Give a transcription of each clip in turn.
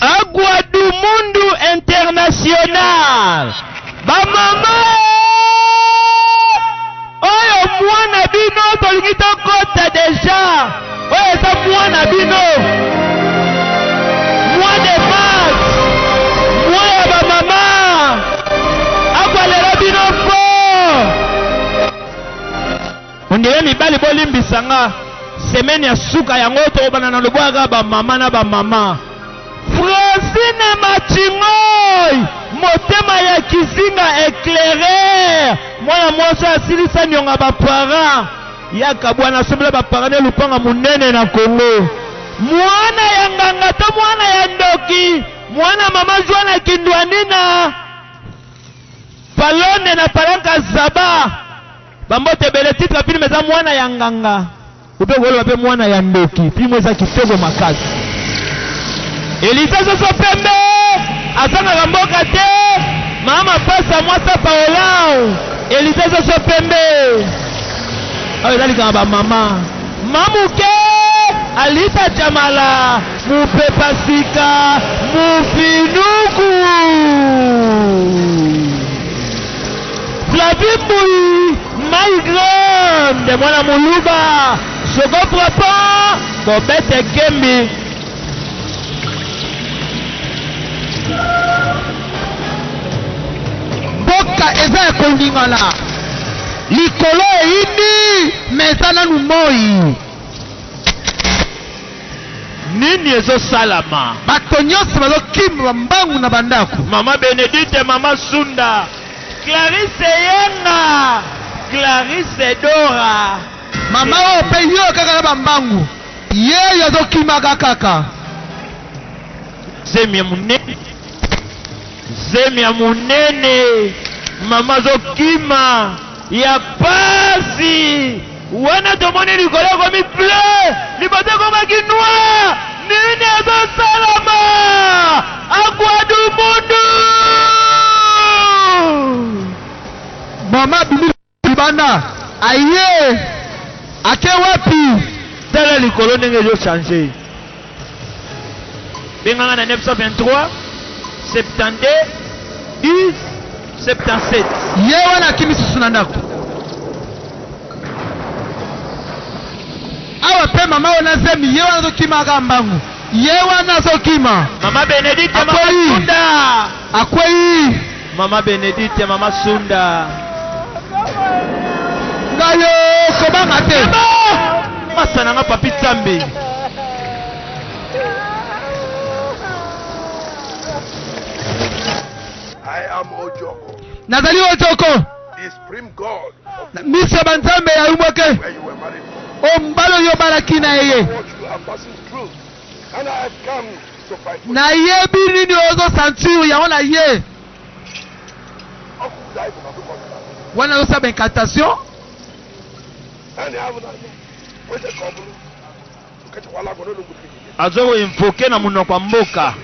Agua du Mundo International. Ba mama oyo mwana bino tolingito kota deja. Oyo sa mwana bino. Moi de mars. Moi ba mama. Agua lero bino ko. Ondire mibali bolimbisanga. Semaine ya suka yango to bana na lobwaga ba mama na ba mama. Francine Machingoy motema ya kizinga éclairé mwana mwasa asilisa nyonga ba parents yaka bwana sombela ba parents lupanga munene na Kongo. Mwana ya nganga to mwana ya ndoki mwana mama Joana Kindwanina Palone na Palanka Zaba bambote bele titre filme za mwana ya nganga upe wolo wape mwana ya ndoki filme za kitego makazi. Elisa Soso Pembe asanga gamboka te mama pasa mwasa paolao Elisa Soso Pembe ayo dali kama mama mamuke Alisa Jamala mupe pasika mufinuku Flavie Mbui my grande mwana muluba Sogo Prapa Bobete Kembi Boka eza kolingana likolo ini mesana numoi nini ezo salama bato nyonso bazokima bambangu na bandako. Mama Benedite, mama Sunda, Clarisse Yenga, Clarisse Dora, mama ope yo kaka na bambangu ye yazokimaka kaka zemi ya munene mama zokima ya pasi wana tomoni likolo komi bleu libote komaki noir nini ezo salama Agua du Mundo mama bimi libanda aye ake wapi tala likolo ndenge ezo changer benganga na 923 72 10 77 ye wana kimi susu na ndako awa pe mama wana zemi ye wana zokima ka mbangu ye wana zokima mama Benedite mama Sunda akwei mama Benedite mama Sunda ngayo kobanga te masana nga papi Tsambe I am Ojoko, Nazali Ojoko, the supreme God Mr. Banzambe ya umweke where you were married. Ombalo yobaraki na yeye What you are passing through, and I have come to fight for na ye biri ni ozo santiru ya wana ye wana osa benkantation azo invoke na munoko kwa mboka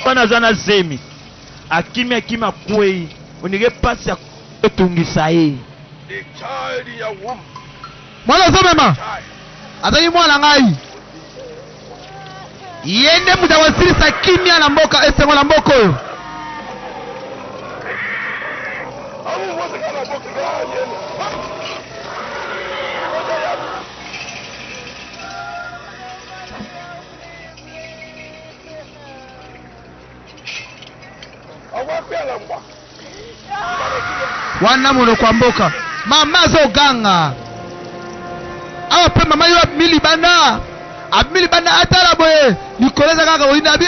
wana zana zemi akimya kwei unige pasi ya kutungisa ye mwana zomema azali mwana ngai yende mutawasirisa kimya na mboka esengo na mboko oyo wana muno kwa mboka mama zoganga awa pe mama yo milibanda amilibanda atala boye nikoleza kaka olinda bi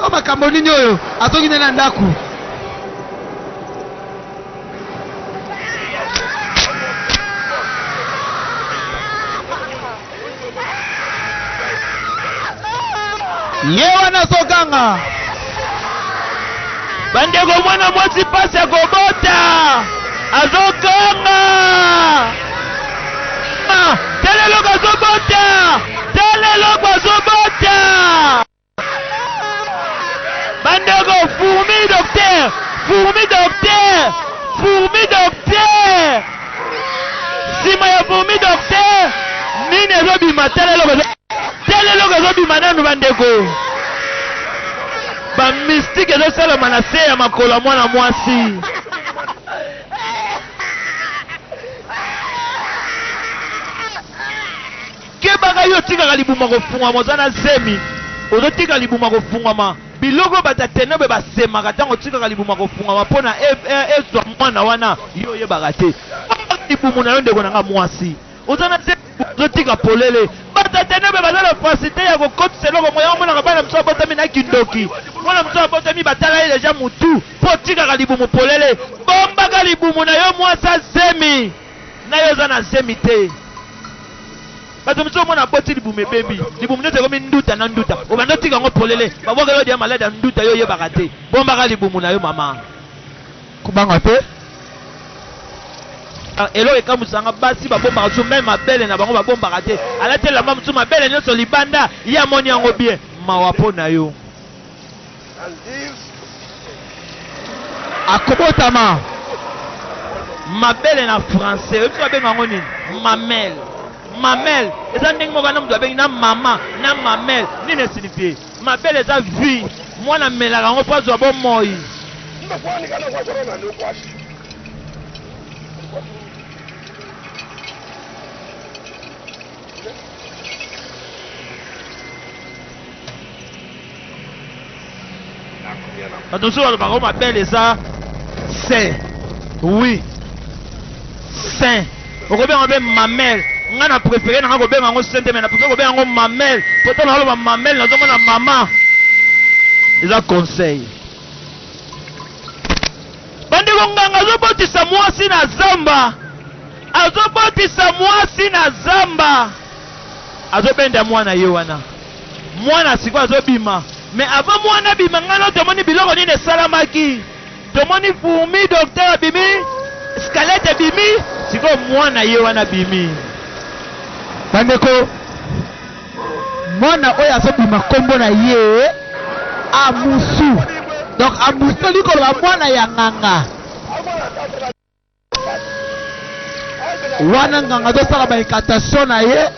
o makambo nini oyo atongi na ndaku ye wana zoganga bandeko mwana mwasi pasi ya kobota azoganga telelo kazobota telelo kazobota bandeko fourmi docteur sima ya fourmi docteur nini ezobima telelo bima nanu bandeko. Ba mystique ezosala manase ya makolo mwana mwasi. Kebaka yo tika libuma kofungwa mozana zemi. Ozo tika libuma kofungwa biloko batatenobe basemaka tango tika libuma kofungwa pona ezwa mwana wana yo yebaka te. Libumu na yo ndeko nanga mwasi. Ozana zemi ozo tika polele. Batatenobe bazala facilité ya kokotisa eloko moya mona bana mso botami na kindoki. Mwana mso botami batala ye deja mutu. Po tika libumu polele. Bombaka libumu na yo mwasa zemi. Na yo zana zemi te. Bato mso mona boti libumu bebi. Libumu nete komi nduta na nduta. Obando tika ngo polele. Baboka yo dia malade nduta yo yebaka te. Bombaka libumu na yo mama. Kubanga te. Elo ekamusanga basi babomba so même mabele na bango babomba te. Alate la mamu so mabele nyoso libanda ya moni yango bien. Mawapo na yo. Akobotama. Mabele na français. Oso benga ngo nini? Mamel. Mamel. Eza ndenge moko na mtu abengi na mama na mamel. Nini signifie? Mabele eza vie. Mwana melaka ngo pazo bo moi. Attention, par contre, m'appelle ça saint. Oui. Saint. On remet bien mamelle. On a préféré dans le bien en saint, mais on a préféré bien en mamelle. Pourtant, on a mamelle, on a maman. Ils ont conseil. Bande konganga azobotisa mwasi na zamba. Azobotisa mwasi na zamba. Azobenda mwana ye wana. Mwana siko azobima. Mais avant moi na bima ngano tomoni biloko nini salamaki. Tomoni fourmi docteur bimi, squelette bimi, siko mwana ye wana bimi. Bandeko mwana oya azobima kombo na ye amusu. Donc amusu liko la mwana ya nganga. Wana nganga do sala ba incantation na ye.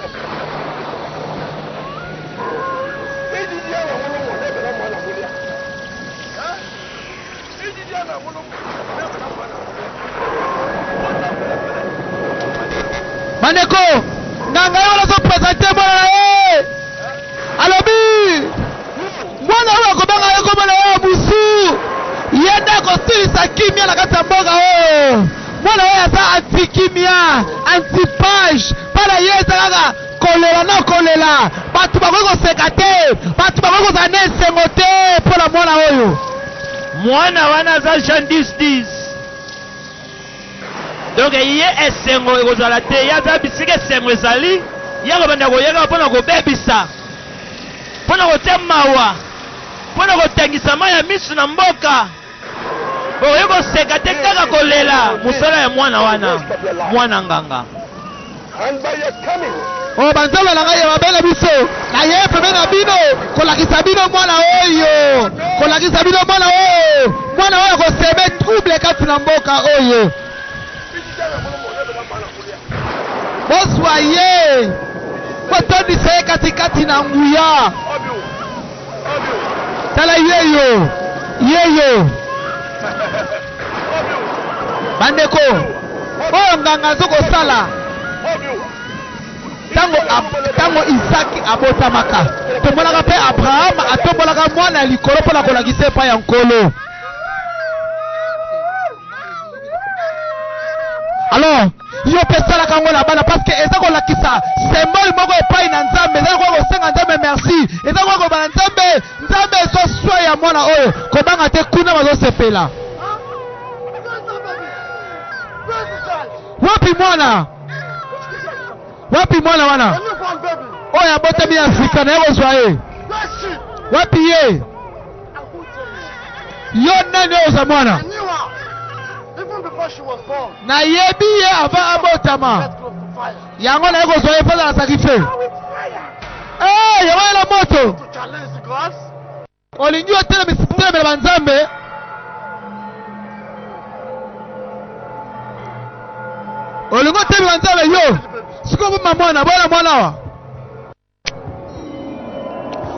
Maneko, nganga yo lazo présenter mwana na ye. Alobi. Mwana yo kobanga yo komana yo busu. Yenda ko silisa kimia na kati ya mboga o. Mwana yo asa anti kimia, anti page. Para yeza kaka kolela na kolela. Batu bakoko sekate, batu bakoko zane sengote pona mwana oyo. Mwana wana za chandis. Donc il y a esengo ekozala te ya za bisike esengo ezali ya kobanda koyeka mpona kobebisa mpona kotia mawa mpona kotangisa mai ya misu na mboka oye koseka te kaka kolela mosala ya mwana wana mwana nganga o banzambe na ngai ya babela biso na ye pembe na bino kolakisa bino mwana oyo kolakisa bino mwana oyo kosebe trouble kati na mboka oyo. Boswaye botondisa ye katikati na nguya tala yeyo bandeko oyo nganga azokosala tango Isaki abotamaka tomonaka mpe Abraham atombolaka mwana ya likolo mpona kolakisa epai ya nkolo. Alors yo pesala kango na bana parce que eza ko lakisa symbole moko epai na Nzambe eza ko kosenga Nzambe merci eza ko bana Nzambe so swa ya mwana oyo kobanga te kuna bazo sepela wapi mwana wana oyo abotami Afrika na yako zwa ye wapi ye yo nani oyo za mwana na yebi ye avant abotama yango na yeko zoye feza na sacrifice yango la moto olingi otelemela banzambe olingi otelemela banzambe yo siko boma mwana bona mwana wa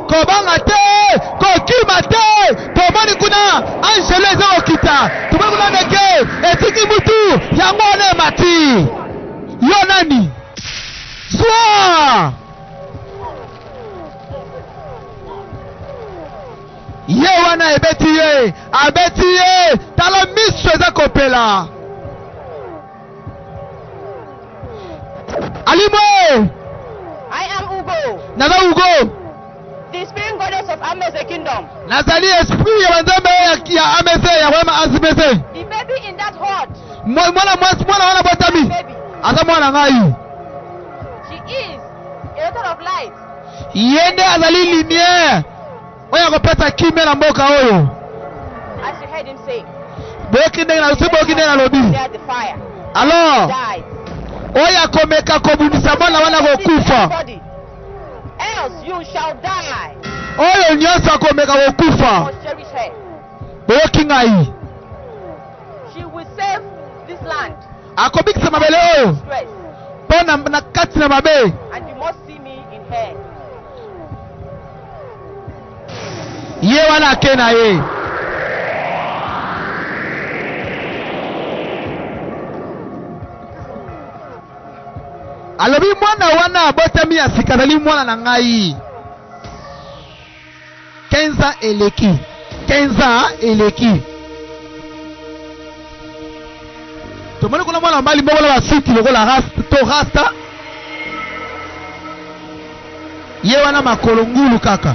kobanga te kokima te tomoni kuna angelo eza okita tomoni kuna ndeke etiki mutu yango wana emati yo nani zwa ye wana ebeti ye abeti ye tala miso eza kopela alimwe I am Ugo, naza ugo the spirit goddess of Amese Kingdom. nazali esprit ya banzambe ya amese ya wema azimese The baby in that hut, mwana wana botami baby, aza mwana ngai she is a daughter of light. ye nde azali lumière oyo akopesa kimia na mboka oyo As you heard him say, boyoki ndenge nalobi there the fire alors died. oyo akomeka kobundisa mwana wana kokufa Body, else you shall die. oyo nyonso akomeka kokufa Must cherish her. boyoki ngai She will save this land. akobikisa mabele oyo Stress, mpo na kati na mabe and you must see me in her. ye wana ake na ye alobi mwana wana abotami ya sika azali mwana na ngai 15 eleki 15 eleki tomoni kuna mwana mobali moko na basuki lokola to rasta ye wana makolo ngulu kaka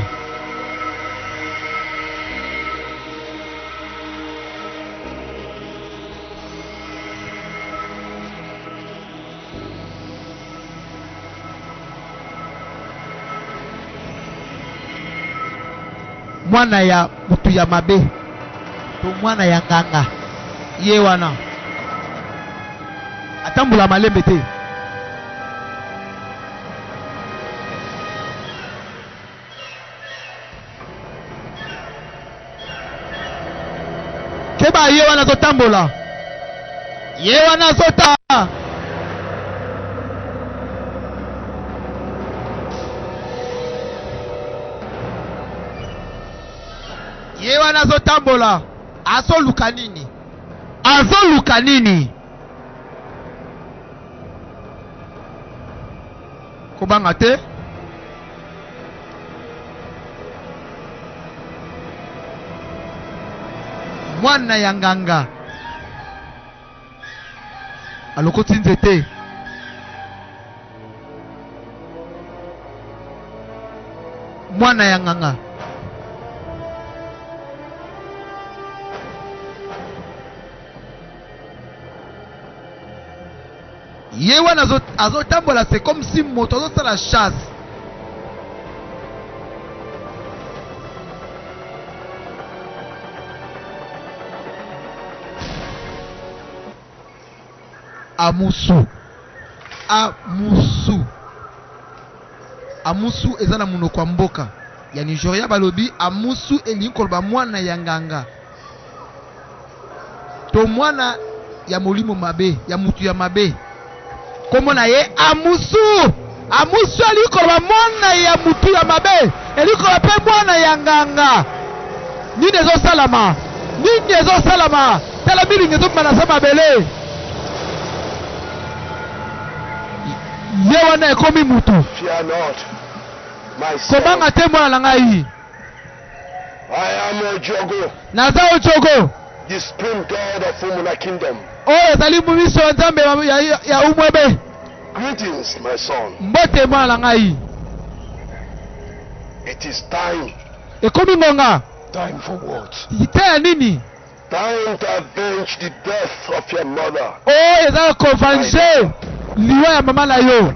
mwana ya mutu ya mabe to mwana ya nganga ye wana atambula malembe te keba ye wana azotambola ye wana azota ye wana azotambola azoluka nini kobanga te mwana ya nganga alokoti nzete mwana ya nganga ye wana azotambola c'est comme si moto azosala chasse amusu eza na monoko ya mboka ya Nigeria balobi amusu elingi koloba mwana ya nganga to mwana ya molimo mabe ya mutu ya mabe komona ye amusu elingi koloba mwana ya mutu ya mabe elingi koloba mpe mwana ya nganga nini ezosalama tala milingi ezobima na se mabele ye wana ekomi mutu Fear not, my son. kobanga te mwana na ngai I am Ojogo, naza ojogo the supreme god of Umuna Kingdom. oyo ezali miso ya nzambe ya umwebe Greetings, my son. mbote mwana na ngai It is time. ekomi ngonga Time for what? te ya nini Time to avenge the death of your mother. oyo eza kovange liwa ya mama na yo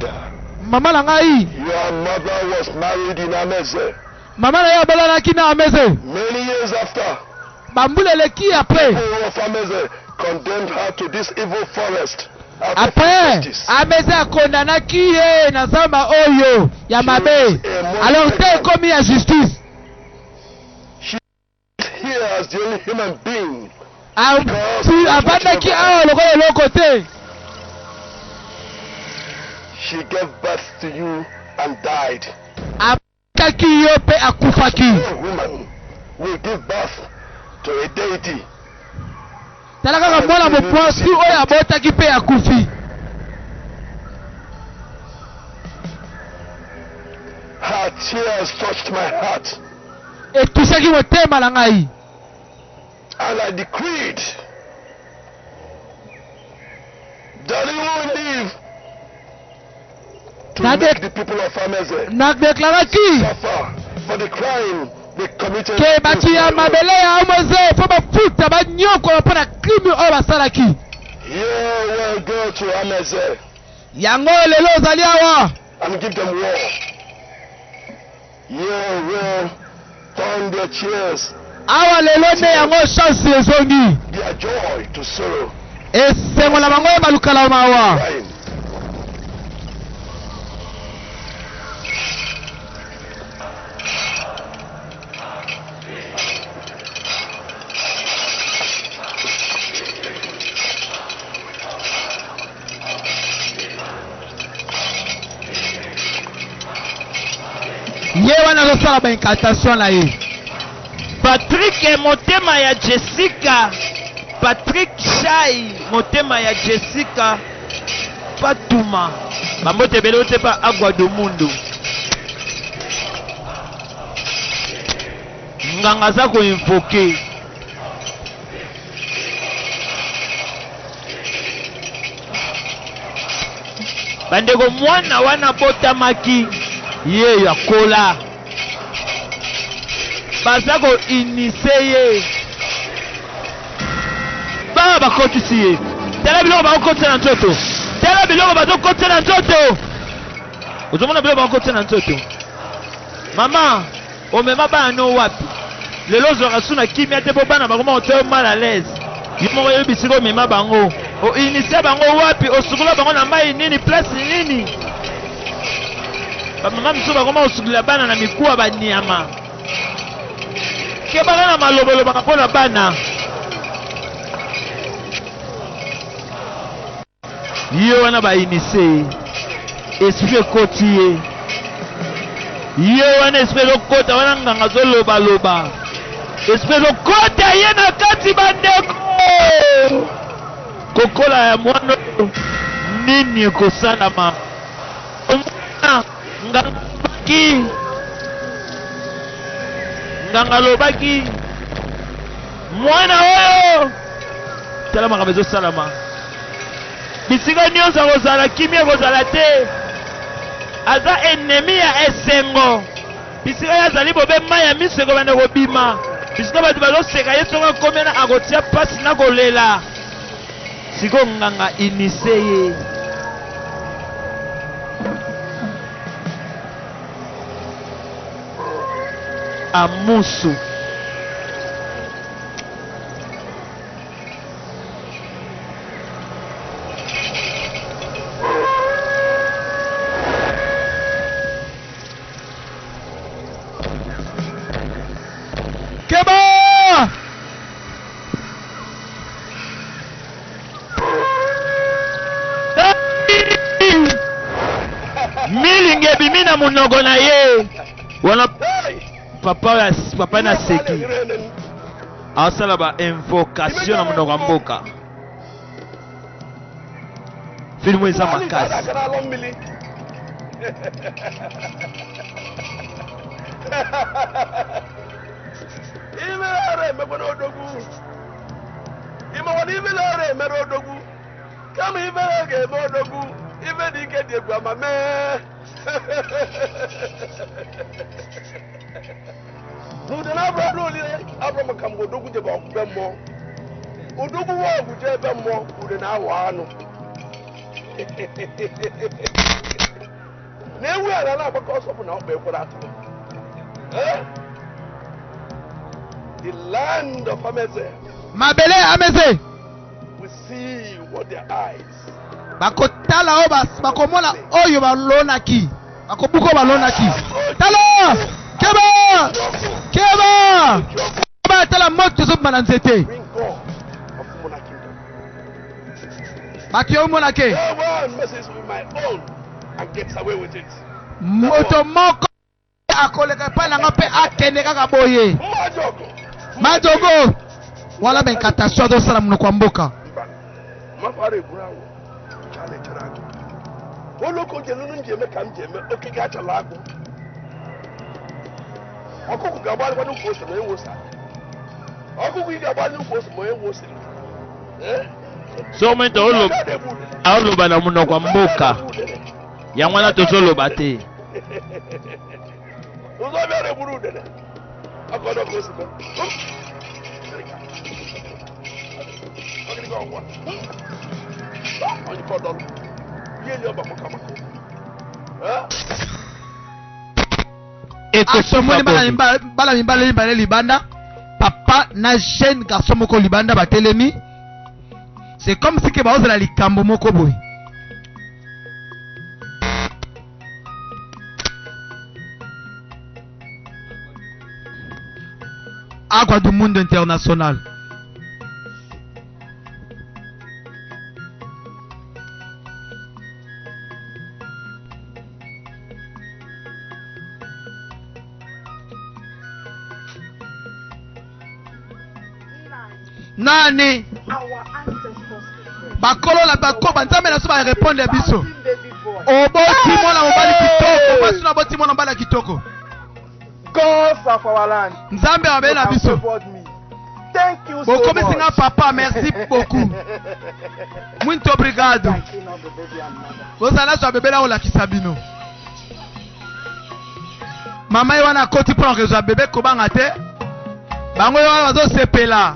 mama na ngai Your mother was married in Ameze. mama na yo abalanaki na ameze Many years after, bambula eleki apres people of Ameze condemned her to this evil forest. out of apres injustice. ameze akondanaki ye na zamba oyo ya mabe alors te ekomi ya justice Here as the only human being. avandaki awa lokola eloko te She gave birth to you and died. abotaki yo pe akufaki. No woman will give birth to a deity. Tala kaka mwana moposi oyo abotaki pe akufi. Her tears touched my heart. Etusaki motema na ngai. And I decreed that he will live to make the people of Ameze Na deklaraki suffer for the crime they committed. ke bati ya mabele ya Ameze fo bafuta banyoko mpona crime oyo basalaki. You will go to Ameze Yango lelo ozali awa and give them war. You will turn their cheers, awa lelo ne yango chance ezongi. their joy to sorrow. Esengo na bango balukala mawa. Crying. Ye wana azosala ba incantation na ye. Patrick motema ya Jessica. Patrick Shai motema ya Jessica. Fatuma bambote bele otepa agwa do mundo. Nganga za ko invoke. Bandeko mwana wana botamaki ye ya kola. Baza ko initie ye. Ba bakotisi ye. Tala biloko bakotisa na nzoto. Tala biloko bazokotisa na nzoto. Ozomona biloko bakotisa na nzoto. Mama, omema bana no wapi? Lelo zoka suna kimia te po bana bakoma oteyo mal à l'aise. Yimo yo bisiko omema bango. O initie bango wapi? Osukula bango na mai nini? Place nini? Mama miso bakoma osukula bana na mikuwa banyama. Ke bana na malobolo bakapona bana. Yo wana ba initie. Esprit ekoti ye. Yo wana esprit lokota wana nganga zoloba loba. Esprit lokota ye na kati bandeko. Kokola ya mwana nini ekosalama. Nganga lobaki mwana oyo tala makambo ezosalama. Bisika nyonso kozala kimia kozala te. Aza ennemi ya esengo. Bisika yazali bobe mai ya miso ekobanda kobima. Bisika bato bazoseka ye songo akomena akotia pasi na kolela. Siko nganga inise ye. Amusu. Keba! Milinge bimina munogo na ye. Wana papa na seki. Asala ba invocation na munogo wa mboka. Filmu eza makasi. Imelare mebona odogu. Imawani imelare mero odogu. Kama imelage mo odogu. Ibe dike die gwa mame. Nudena Abraham li Abraham kam odogu je ba okubemmo. Odogu wo oguje bemmo udena awa anu. Newu ala na because of na okbe kwara atu. The land of Ameze. Mabele Ameze. We see what their eyes. Bakotala o bakomona oyo balonaki. Bakobuko balonaki. Tala! Keba! Keba! Keba tala moto zo bananzete. Bring God of Mona Kingdom. Bakio monake. No one messes with my own and gets away with it. Moto moko akoleka epai na nga mpe akende kaka boye Majogo. majogo wala benkatasio azosala monoko ya mboka Mafare burawo. Chale charago. Oloko jenu njeme kam jeme okiga chalago. Okuku gabali kwanu koso na enwosa. Okuku igabali koso mo enwosa. so momento oloba na monoko ya mboka yango wana tozoloba te Uzobere burude. Akodo koso. Agri go ngwa. Oni kodolo. Yeli oba mokamako. asomoni bala mibale libanda papa na jeune garçon moko libanda batelemi c'est comme si ke baozala likambo moko boye Agua du Mundo International. Nani bakolo la bakoba nzambe na so ba répondre à biso oboti mwana mobali kitoko basi na boti mwana mobali kitoko God of our land. nzambe abe na biso Thank you so bokomi much. singa papa merci beaucoup muito obrigado bozala so bebe la olakisa bino mama ye wana akoti mpo na kozwa bebe kobanga te bango ye wana bazosepela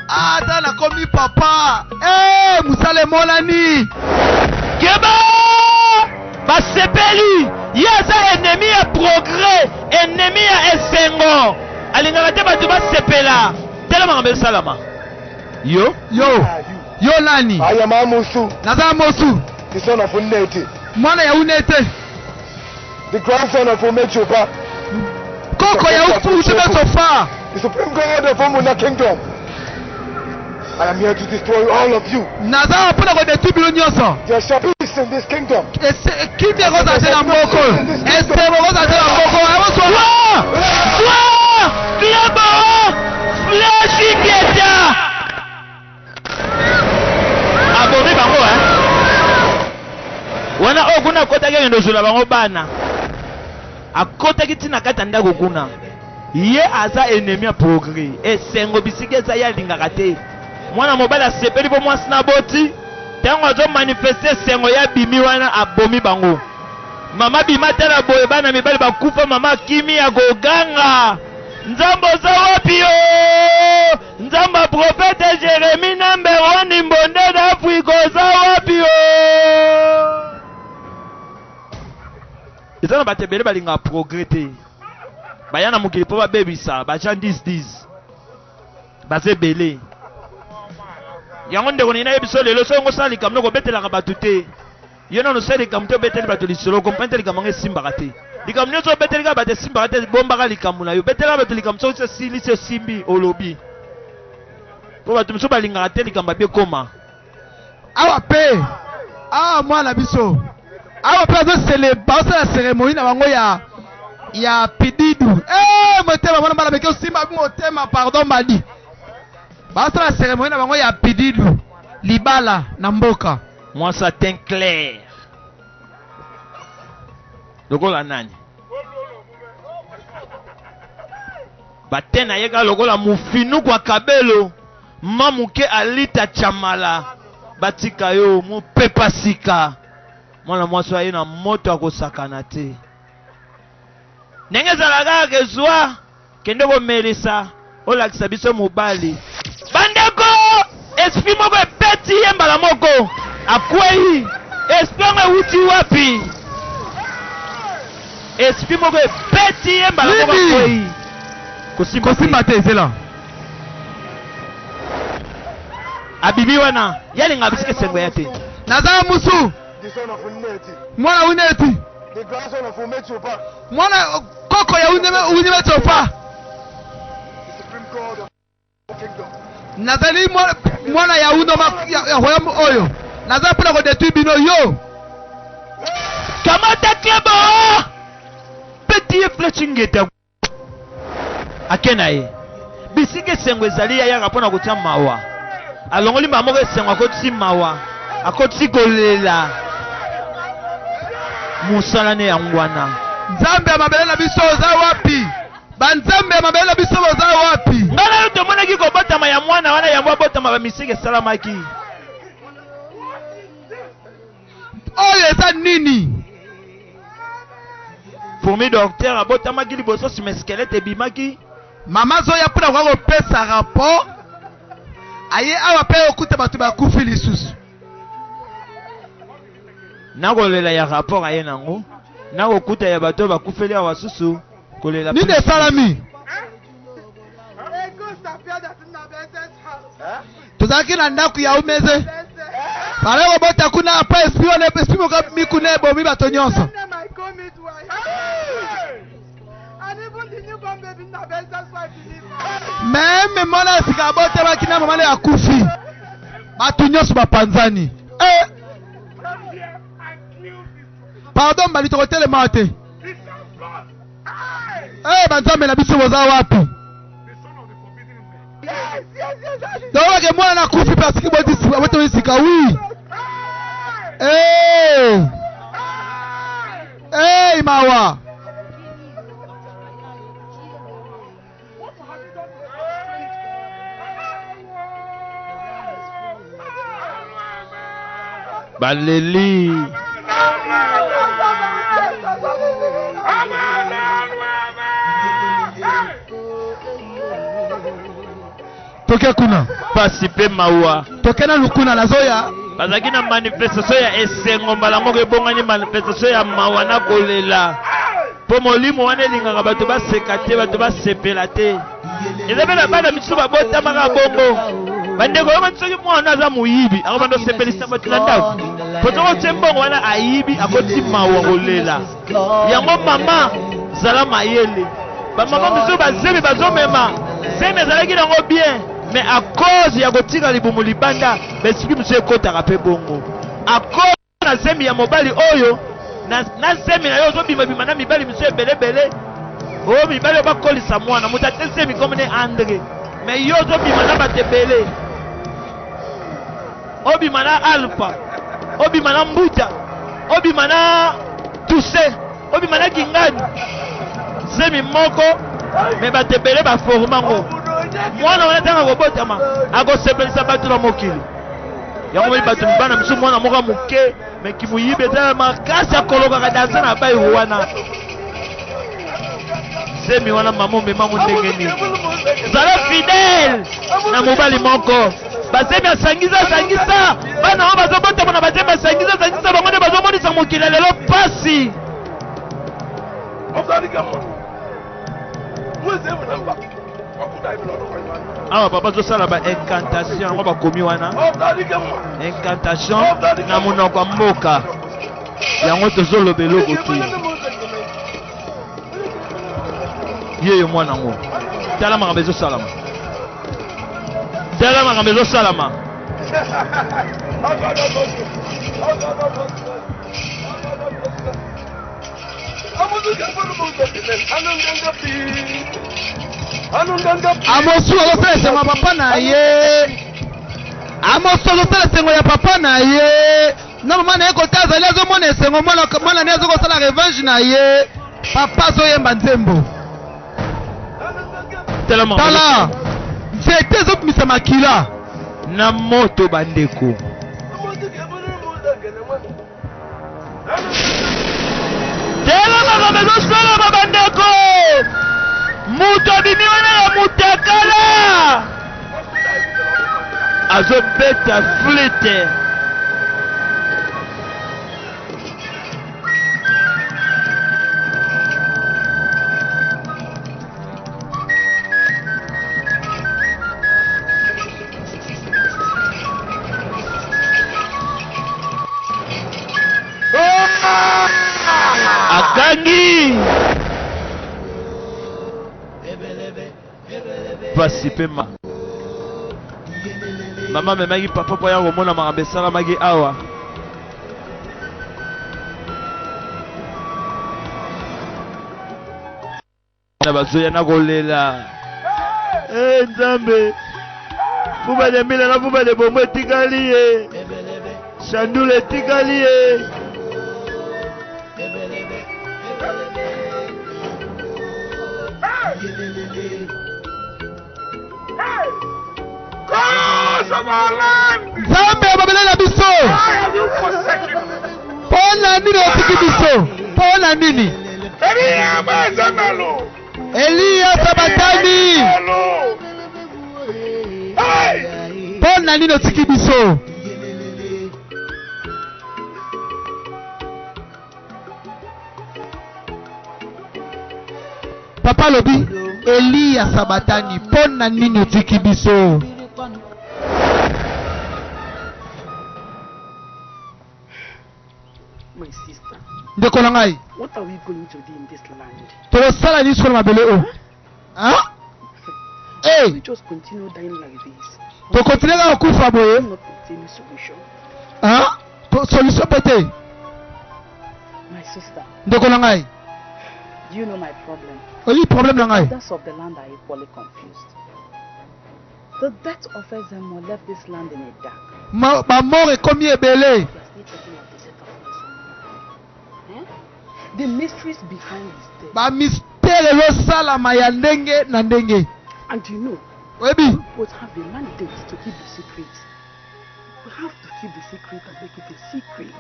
ata nakomi papa musala emonani keba basepeli ye aza ennemi ya progrès ennemi ya esengo alingaka te bato basepela tala makambo esalama yo yo nani I am Amosu, naza mosu the son of Uneti, mwana ya unete the grandson of Omechopa, koko ya utebe sofa the supreme God of Omuna kingdom. I am here to destroy all of you. naza mpona kodetruire bino nyonso There shall be peace in this kingdom. kimi ekozala te na moko esemo ekozala te na moko Toi Klebo Fleshi Keta abomi bango wana oyo kuna akotaki akende ozula bango bana akotaki ntina kati ya ndako kuna ye aza ennemi ya progrès esengo bisiki eza ye alingaka te mwana mobali asepeli mpo mwasi na boti ntango azomanifeste esengo ye abimi wana abomi bango mama bima te na boye bana mibali bakufa mama akimi ya koganga nzambe oza wapi yo nzambe ya profete jeremi namberoni mbonde na afrika oza wapi yo eza na bato ebele balingaka progrès te baya na mokili mpo babebisa baja 10 baza ebele yango ndeko nina ye biso lelo soki ngosala likambo nokobetelaka bato te yo nano osali likambo te obeteli bato lisolo okomprene te likambo yango esimbaka te likambo nyonso obetelika bato esimbaka te bombaka likambo na yo betelaka bato likambo soki esilisi esimbi olobi mpo bato mosusu balingaka te likambo abiekoma awa mpe awa mwana biso awa mpe bazosala cérémonie na bango ya pididu motema mwana mbala meke osimba motema pardon badi bazosala cérémonie na bango ya pididu libala na mboka mwasa teint clair lokola nani bate na ye kaka lokola mofinuku ya kabelo ma moke alita chamala batika yo mopepa sika mwana mwasi aye na moto akosakana te ndenge ezalaka kaka ezwa kende komelisa olakisa biso mobali bandeko esprit moko ebeti ye mbala moko akwei esprit yango ewuti wapi esprit moko ebeti ye mbala moko akwei kosimba te ezela abimi wana yalinga bisika esengo ya te naza musu The son of Uneti, mwana uneti the grandson of Omechopa, mwana koko ya unime tofa the supreme God of kingdom. nazali mwana ya uno ya royaume oyo naza mpona kodetruire bino yo kamata klebo abeti ye fletching ngeta akena ye bisika esengo ezali yayaka mpona kotia mawa alongoli mbala moko esengo akotisi mawa akotisi kolela mosala ne yango wana. Nzambe ya mabele na biso oza wapi? Banzambe ya mabele na biso oza wapi? Ngana yo tomonaki kobotama ya mwana wana yango abotama bamisika esalamaki. Oyo eza nini? Fourmi docteur abotamaki liboso sima skelete ebimaki. Mama zoya mpona kwa kopesa rapport aye awa pe okuta bato bakufi lisusu. Nakolela ya rapport aye nango nakokuta ya bato bakufeli awa susu kolela nini esalami? Tozalaki na ndako ya umeze pale kobota kuna apa esprit wana esprit moko mikuna ebomi bato nyonso. Meme mwana sika bote bakina mama ya kufi bato nyonso bapanzani. Pardon bali tokotele mate. Banzambe na biso boza wapi? Donc ke mwana na kufi parce que bote sika oui. Mawa. Baleli toke kuna pasi pe mawa toke na lukuna na zoya bazaki na manifestation ya esengo mbala moko ebongani manifestation ya mawa na kolela po molimo wana elingaka bato baseka te bato basepela te eza bena bana misusu babotamaka bongo bandeko yo soki mwana aza moyibi akobanda osepelisa bato na ndako po soko tie mbongo wana ayibi akoti mawa kolela yango mama zala mayele bamama misusu bazemi bazomema zemi ezalaki nango bien mais à cause ya kotika libumu libanda besiki mosusu ekotaka mpe bongo à cause na zemi ya mobali oyo na zemi na yo ozobimabima na mibali misusu ebelebele oyo mibali oyo bakolisa mwana moto ate zemi komene andre mais yo ozobima na bato ebele obima na alpha obima na mbuta obima na tuse obima na kingani zemi moko me bato ebele baformango mwana wana ntanga kobotama akosepelisa bato na mokili yango moni bato mibana misu mwana moko moke me kimuyibi eza makasi akolokaka danse na bai wana zemi wana mama omemango ndenge nini zala fidele na mobali moko bazemi asangisa bana oyo bazobotama na bazemi asangisa bango nde bazomonisa mokili lelo pasi awa papa tozosala ba incantation yango bakomi wana incantation na monoko ya mboka yango tozoloba eloko te yeyo mwana ngo tala makambo ezosalama tala makambo ezosalama amosu azosala esengo ya papa na ye amosu azosala esengo ya papa na ye na mama na ye kota azali azomona esengo mwana ne azokosala revenge na ye papa azoyemba nzembo tala nzete ezobimisa makila na moto bandeko tela makambo ezosalama bandeko mutu abimi wana ya mutakala azobeta flete akangi pasi pema mama memaki papa po ya komona makambo esalamaki awa na bazoya na kolela. Nzambe. Fuba de mila na fuba de bombo etikali ye. Shandule etikali ye. Nzambe ababelela biso. Pona nini otiki biso? Pona nini? Eliya Sabatani. Pona nini otiki biso? Papa lobi Eliya Sabatani. Pona nini otiki biso? My sister, Ndeko na ngai. what are we going to do in this land? Tolosala nini sikola mabele o? Hein? We Eh, just continue dying like this. tokontinue kaka kufa boye. Not any solution. Hein? Solution pete. My sister, Ndeko na ngai. do you know my problem? Oyi problème na ngai. Others of the land are equally confused. The death of Ezemo left this land in a dark. Ba mort ekomi ebele. We are still talking of the set of Ezemo. The mysteries behind this death. Ba mystère ezosalama ya ndenge na ndenge. And you know, Oyebi, we both have a mandate to keep the secret. We have to keep the secret and make it a secret.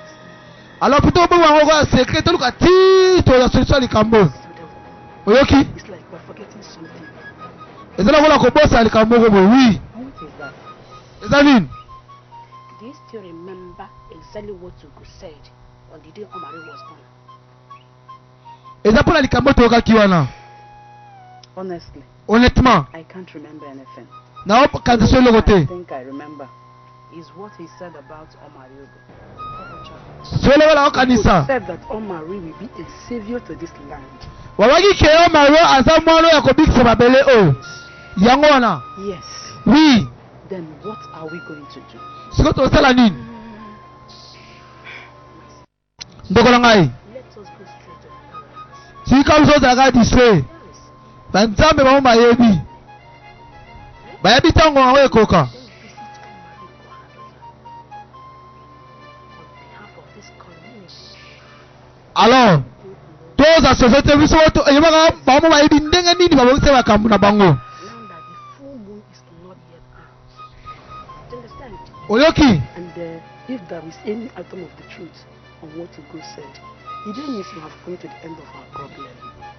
alors plutôt obo wango kwa secret toluka ti to ya solution likambo. So therefore, Oyoki? it's like we're forgetting something. Ezala kola kobosa likambo ko boye. Oui. And what is that? Eza nini? Do you still remember exactly what Ugu said on the day Omari was born? Eza pona likambo toyoka ki wana. Honestly, Honnêtement, I can't remember anything. na kanza so I lokote. think I remember is what he said about Omari Ugu. Solo wala He kanisa. said that Omari will be a savior to this land. Wawaki keo maro aza mwano ya kobikisa babele o. Yango wana. Yes. Oui. Then what are we going to do? Siko tosala nini? Ndeko na ngai. Let us go straight to the palace. Sika biso zaka display. Yes. Banzambe bamo bayebi. Bayebi tango wango ekoka. Then visit Omari Kwahadoza on behalf of this community. Alors, toza société biso to yebaka bamo bayebi ndenge nini babokise bakambu na bango. Now that the full moon is not yet out. Do you understand? Oyoki? And if there is any atom of the truth on what Ugo said, it then means we have come to the end of our problem.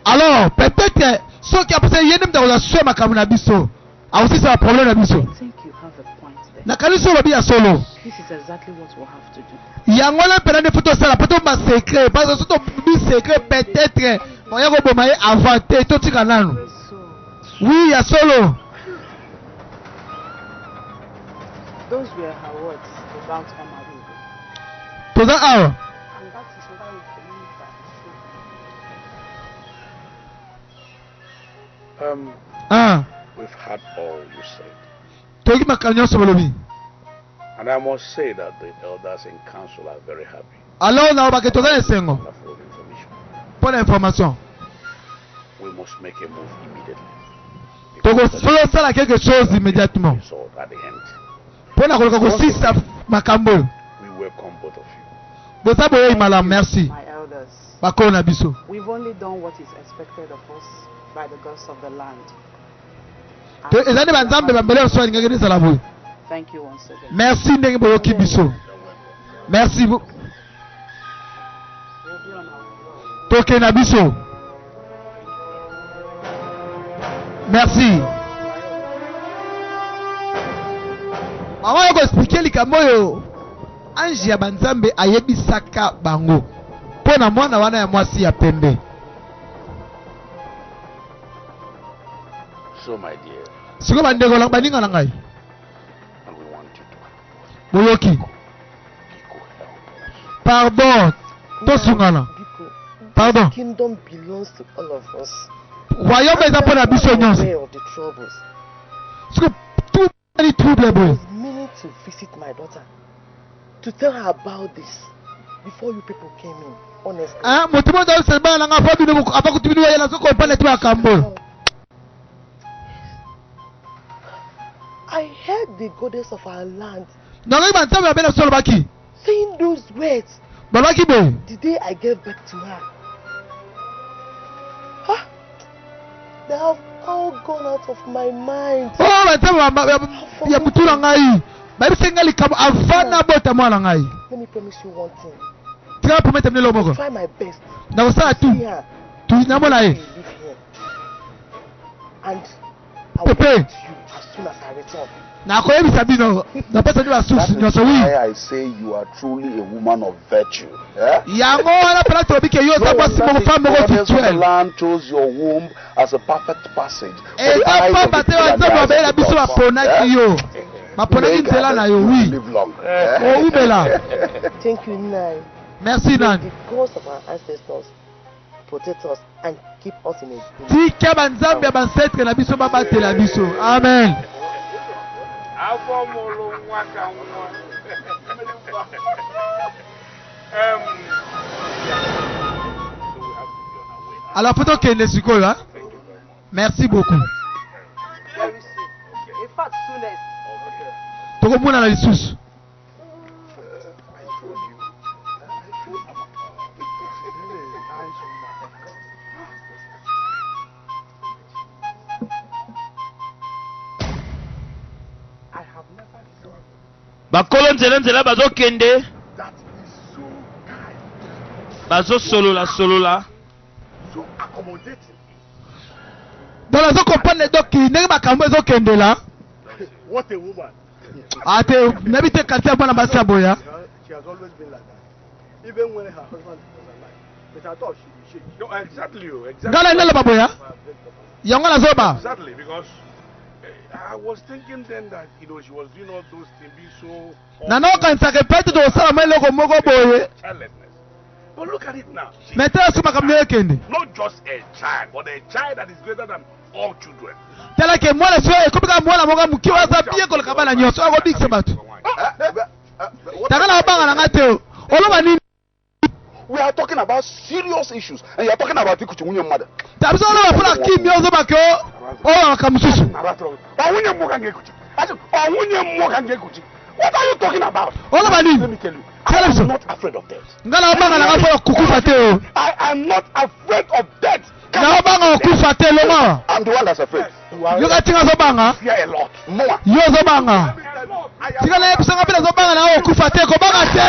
Alors, peut-être soki apesa yende mtakoza swe makambu na biso. Ausisa ba problème na biso. I think you have a point there. Na kanisa babi ya solo. This is exactly what we'll have to do. Yango na pena ne photo sala poto ba secret parce que soto bi secret peut-être moya ko boma inventé to tika nanu. So, Oui, ya solo. those were her words about Omari Ugo. Toza awa. And that is why we believe that Ah, We've heard all you said. toki makanyo so bolobi. And I must say that the elders in council are very happy. Alors na ba ke toza esengo. Wonderful information. Pour l'information. We must make a move immediately. Toko solo sala quelque chose immédiatement. Result at the end. Pour na koloka ko sisa makambo. We welcome both of you. Boza boye imala merci. my elders, Bako na biso. we've only done what is expected of us by the gods of the land. To ezani banzambe bambele so ngenge ni sala boye. Thank you once again. Merci ndenge boyoki biso. Merci We'll be on our way. toke na biso. Merci. Mama yoko expliquer likambo yo. Ange ya banzambe ayebisaka bango. Pona mwana wana ya mwasi ya pembe. So, my dear, Siko bandeko lang baninga na ngai. and we want you to help Boyoki. us. Biko, help us. Pardon. Tosungana. Pardon. Kingdom belongs to all of us. Royaume eza pona biso nyonso. Aware of the troubles. Siko too many trouble I boy. was meaning to visit my daughter to tell her about this before you people came in. honestly. Mutumo da usema na ngapo bino abakutubiwa yela so comprendre tu akambo. I heard the goddess of our land Nanga bantabe abena solo baki. saying those words Balaki boy. the day I gave birth to her. Huh? They have all gone out of my mind. Oh bantabe ya mutula ngai. Babi sengali kama afana bota mwana ngai. Let me promise you one thing. Tika promete mnelo moko. Try my best. Na usala tu. Here, Tu namona I e. live here. And I will Pepe. meet you as soon as I return. Na koyebisa bino. Na pesa ni That basusu is nyoso why wi. I say you are truly a woman of virtue. Eh? Yango wana pala tobike yo No sa wonder basi mo the famo ko goddess of the tituel. land chose your womb as a perfect passage. for E the ta eyes pa of the bate people wa and the nzambo eyes of abela the biso gods. bapona ki yo. Bapona ki nzela na yo wi. Live long. O ubela. Thank you, Nai. Merci May nan. the gods of our ancestors protect us and keep us in a good Tika banzambe ya bansetre na biso babatela biso. Amen. Alors peut-être que les sikoyo hein. Merci beaucoup. Very soon. In fact, soonest. Tokomona na lisusu. bakolo nzela bazokende That is so kind, bazosolola so accommodating. Donc nazo comprendre donc ndenge makambo ezokendela. What a woman. Ate nabi te quartier bana basi aboya. She has always been like that. Even when her husband was alive. But I thought she. No, exactly. Ngala ndela baboya. Yango nazoba. Exactly, because I was thinking then that she was doing all those things, being so. Nana kanisa ke pete do sala mele ko moko boye. Childlessness. But look at it now. She's Maintenant suma kamne ekende. not just a child, but a child that is greater than all children. Tela ke mwana so ekobika mwana moka mukiwa za biye ko kabana nyoso ako bikse batu. Takala banga na ngate. Oloba nini? We are talking about serious issues, and you are talking about ikuchungunye mother. Tabiso oloba pula kimi ozo bakyo. O akamususu. What are you talking about? Oloba Let nini? me tell you, Tell I us so. am not afraid of death. Ngala banga na ngafo kukufa te o. I am not afraid of death. Na banga kukufa te longa. I'm the one that's afraid. Yo ka tinga zo banga. Fear a lot. More. Yo zo banga. Tika na episanga pila zo banga na o kufa te ko banga te.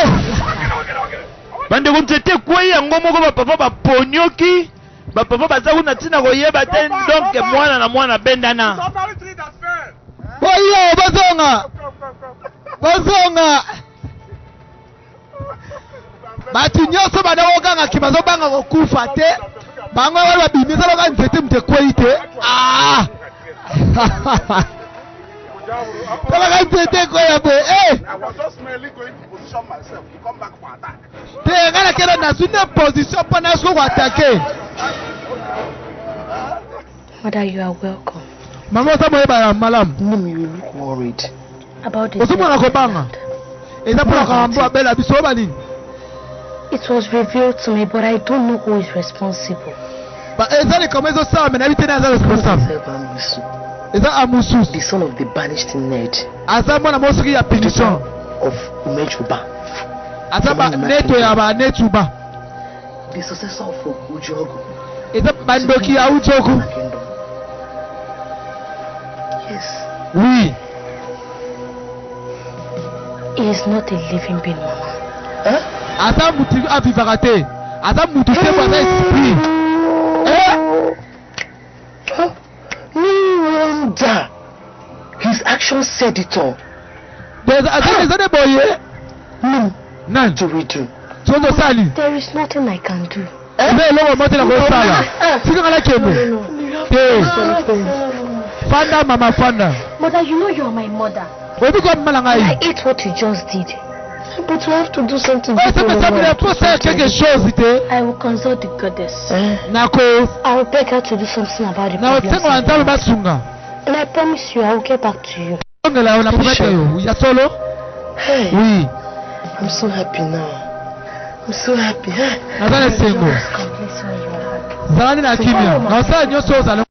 bandeko nzete ekwei yango moko bapapa baponyoki bapapa baza kuna ntina koyeba te donke mwana na mwana bendana Oyo bazonga. Bazonga. Bati nyoso badawoganga kibazo banga kokufa te. Bango wali babimiza loka nzete mtekwei te. Ah. Kala ka nzete ko ya bo. I was just merely going to position myself to come back for attack. Te ngala kera na sune position pana so ko attaquer. Mother, you are welcome. Mama sa moye ba malam. Mom, you look worried. About the Osuma na ko banga. Eza pula ka mbo abela biso ba nini? It was revealed to me, but I don't know who is responsible. Ba eza ni kama ezo sala mena bitena eza responsable. Eza amusu. The son of the banished Ned Asa mwana mosuki ya punition. of Umechuba, Asa ba neto ya ba netuba. the successor of Ujogu Eza bandoki ya ujoku. Kingdom. Yes. Oui. He is not a living being, Mama. Huh? Asa mutu avivaka te. Asa mutu te kwa za esprit. Huh? No wonder. His actions said it all. Asa de boye. No. Nan. To redo. Sozo sali. There is nothing I can do. Ebe logo mote na ko sala. Sika ngala kembe. Eh. Fanda mama fanda. Mother, you know you are my mother. Obi ko mala I ngai. ate what you just did. But we have to do something. Esa pesa bila pour faire quelque chose te. I will consult the goddess. Nako. I will beg her to do something about the Na problems. otengo ntabe basunga. And I promise you, I will get back to you. Ngela ona promete yo. Ya solo? Hey, Oui. I'm so happy now. I'm so happy. Nazale sengo. Complete when you are happy. Zalani na kimia. Na osala nyoso ozala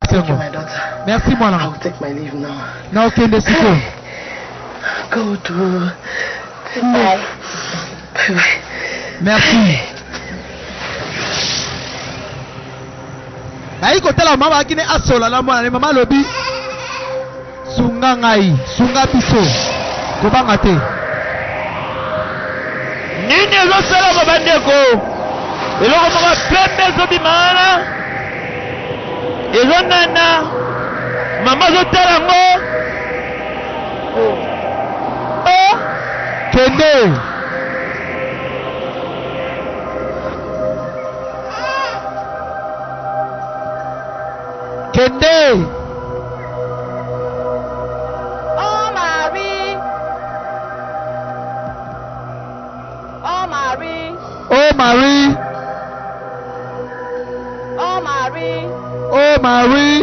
Thank you, sengo. my daughter. Merci mwana. I'll take my leave now. Na okende siko. Go to. Bye. Bye. Merci. Ayi kotela mama akine asola na mwana mama lobi. Sunga ngai, sunga biso. Kobanga te. Nini ezosala babandeko? Eloko moko pembe ezobimana. Ezonana. Mama azotala yango. Oh. Kende. Kende. Oh, Marie. Oh, Marie. Oh Marie. Oh, Marie. Oh Marie.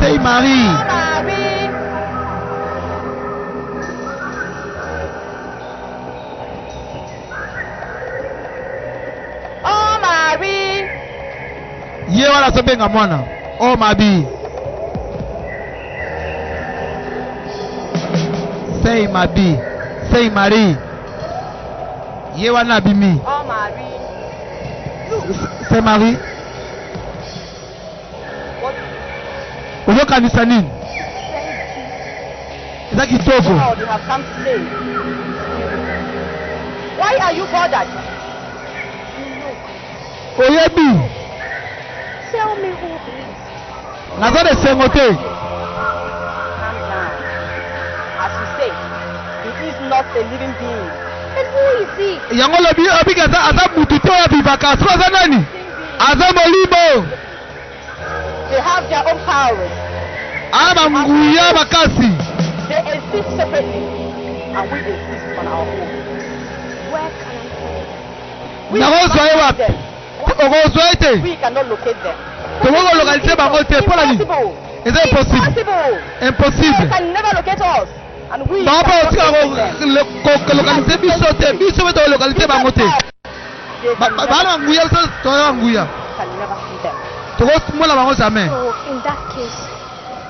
Say Marie. Oh, Marie. Oh, Marie. Ye wana sobenga mwana. Oh Mabi. Say Mabi. Say Marie. Ye wana bimi. Oh, Marie. Say Marie. What? Uzo kanisa nini? Eza kitoko. God, you have come today. Why are you bothered? Oyebi. Tell me who he is. Nazale sengo te. Calm down. As you say, he is not a living being. And who is he? Yango lobi obi aza mutu te oya bibaka. So aza nani? Aza molimo. They have their own powers. Aba nguya bakasi. They exist separately, and we exist on our own. Where can I find them? We Nakozwa cannot ewa. find them. Okozwa ete. We cannot locate them. Tokoko localiser bango te. Mpo nani? Impossible. Eza impossible. Impossible. They Impossible. can never locate us, and we Bango cannot otika locate them. localiser biso te. Biso beto localiser bango te. They can never, Bana nguya biso toya nguya. can never see them. Tokomona bango jamais. So in that case,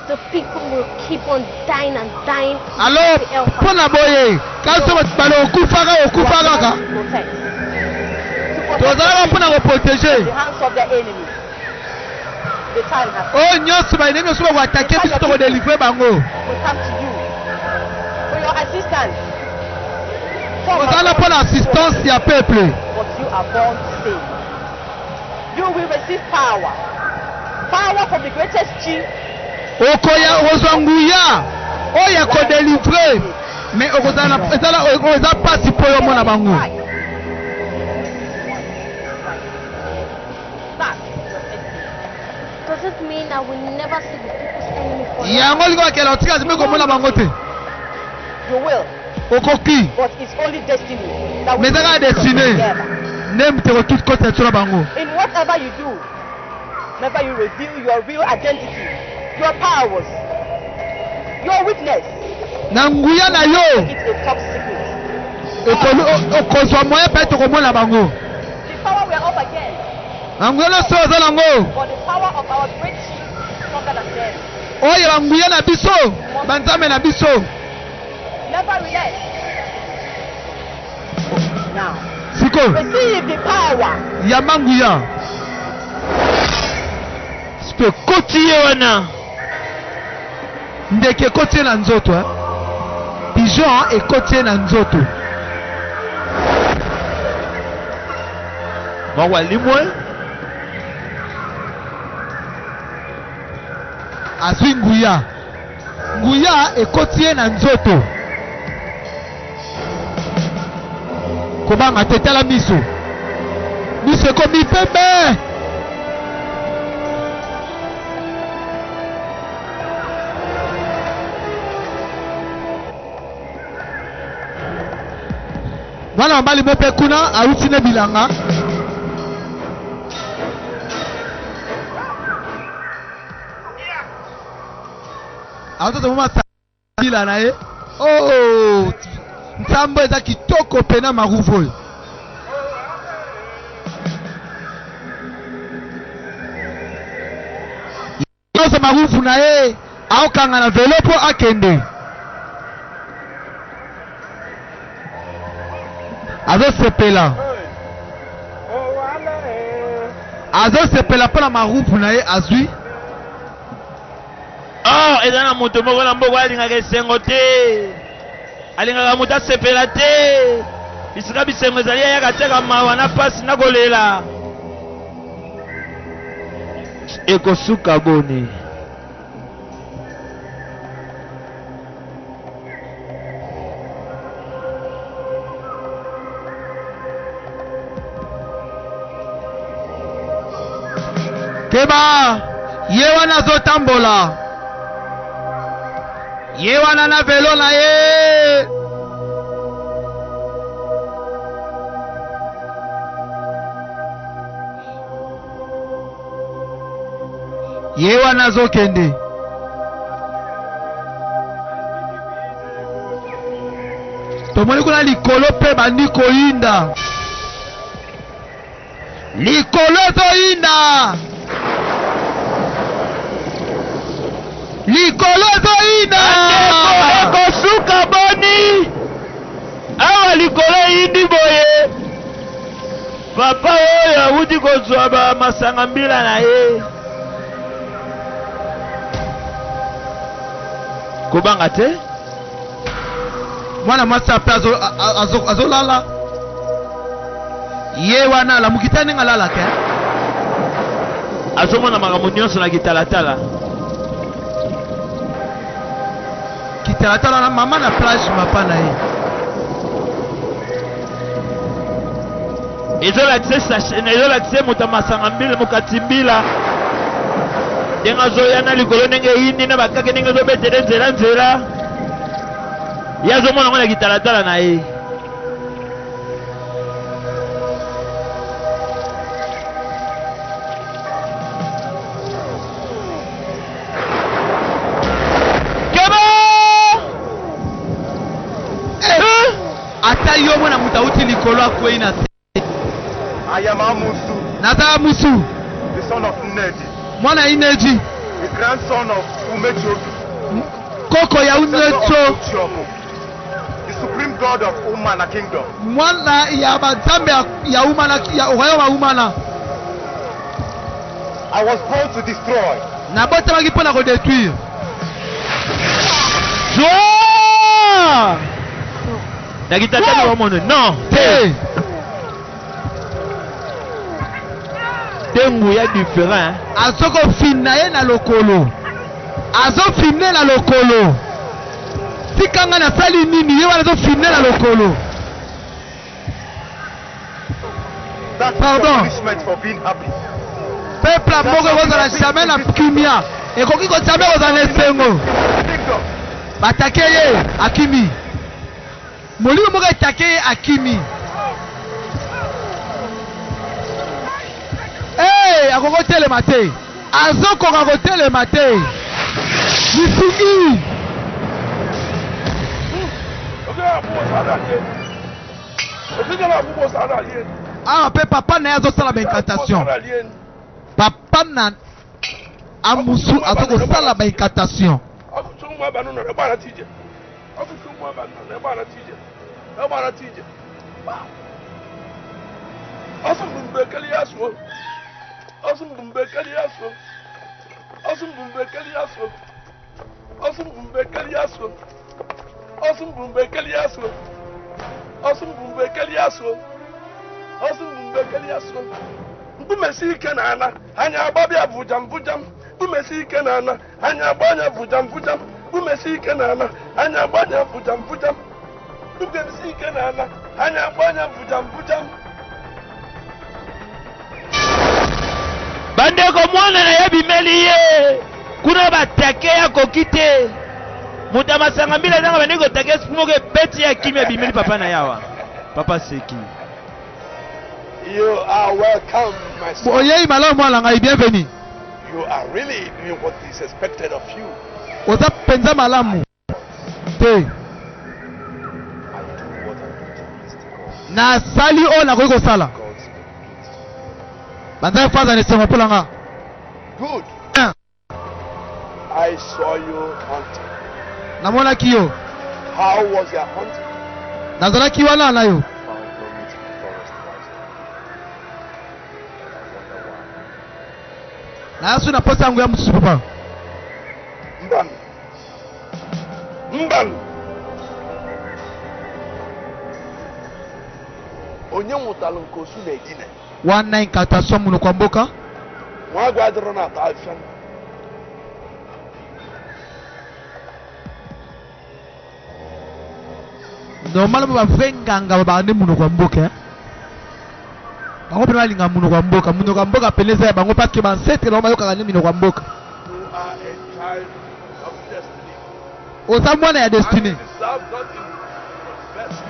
the people will keep on dying and dying. Alors, mpo na boye, kasi balo okufaka kaka. Protect. Tozalaka mpo na koprotege. The hands of their enemies. The time has Oyo nyonso baine nyonso bakoatake biso tokodelivre bango. will come to you for your assistance. Tozala mpo na assistance ya peuple. But you are born to stay. You will receive power. Power from the greatest chief. Okoya okozwa nguya oyo akodelivre. Mais okozala pasi mpo yo mona bango. That Does it mean I will never see the people's enemy for Yango liko akela otika zime komona bango te. you will, Okoki. but it's only destiny that will Mais ezaka bring us destiné. together. Neme te kotuti kote ya tuna bango. In whatever you do, never you reveal your real identity, your powers, your weakness. Na nguya na yo. It's a top secret. Okozwa moye pe tokomona bango. The power we are up against, Na nguya nyonso oza nango. but the power of our great chief is stronger than them. Oyo banguya na biso. Banzambe na biso. Never relent. Now, Siko. receive the power. Ya manguya. Spe koti ye wana. Ndeke kotie na nzoto. Pigeon ekotie na nzoto. Mawalimwe. Azwi nguya. Nguya ekotie na nzoto. Kobanga te tala miso. Miso ekomi pembe. Mwana mobali mope kuna awuti ne bilanga. Awuti moma sabila na ye. Oh, ntambo eza kitoko pena maruvo. nyonso marufu na ye aokanga na velo mpo akende. Azosepela. Azosepela mpo na marufu na ye azwi. Oh, eza na moto moko na mboka alingaka esengo te. Alingaka moto asepela te. Bisika bisengo ezali ayaka teka mawa na pasi na kolela. Ekosuka boni. Keba ye wana azotambola. Ye wana na velo na ye. Ye wana azokende. Tomoni kuna likolo pe bandi koyinda. Likolo zoyinda. Likolo zoyinda. Ekosuka boni. Awa likolo yindi boye. Papa oyo awuti kozwa ba masanga mbila na ye. Kobanga te? Mwana mwasi ape azolala. Ye wana alamuki te ndenge alalaka. Azomona makambo nyonso na kitalatala. Kitalatala na mama na plage mapa na ye. Ezolakise moto masanga mbila mokati mbila. Denga zoya na likolo ndenge yindi na bakake ndenge zobetele nzela. Yazomona ngona kitalatala na ye. Ata yo mwana mutauti likolo akwei na te. I am Amusu, Nata Musu. the son of Nnedi, Mwana Ineji. the grandson of Umechobi, Koko ya Unecho. Uchiomo, the supreme god of Umana kingdom. Mwana ya bazambe ya Umana ya Ohayoma Umana. I was born to destroy. Na bota maki pona ko détruire. Joie! Nakitatani wa mono. Non. Te. Dengu ya différent. Azoko finna ye na lokolo. Azo finne na lokolo. Tikanga na sali nini ye wana zo finne na lokolo. That's Pardon. punishment for being happy. Peuple moko kozala jamais na kimia. Ekoki ko jamais kozala na esengo. Kingdom. Batake ye akimi. Molimo moko etake ye akimi. Akoko telema te. Azokoka kotelema te. Misungi. Ah, pe papa na azosala ba incantation. Papa na Amusu azokosala ba incantation. Bumesi kenana anya babia vujam vujam bumesi kenana anya banya vujam vujam bumesi kenana anya banya vujam vujam bumesi kenana anya banya vujam vujam. Bandeko mwana na yabimeli ye kuna batake ya kokite muta masanga mbila nanga bandeko take smoke beti ya kimya bimeli papa na yawa papa seki. You are welcome, my son. Oyei malo mwana ngai bienvenue. You are really doing what is expected of you. Oza penza malamu. Te. I do what I do to please God. Na sali o na koiko sala. God's will. Banza faza ni sengo polanga. Good. I saw you hunting. namonaki yo. How was your hunting? Nazalaki wana na yo. Found no meat in the forest wisely. I wonder why. Na yasu na posa yangu ya mususu papa. Mban. Mban. Onye mụtara nke osu na-edina. Wana incantation muno kwa mboka. Nwa agwa adịrọ na ata afịa. Normalement ba vrai nganga ba bande muno kwa mboka. Bango pena linga muno kwa mboka peleza ya bango parce que ba ancêtre na bayoka ngani muno kwa mboka. You are a child of destiny. Oza mwana ya destiny. And you deserve nothing but best.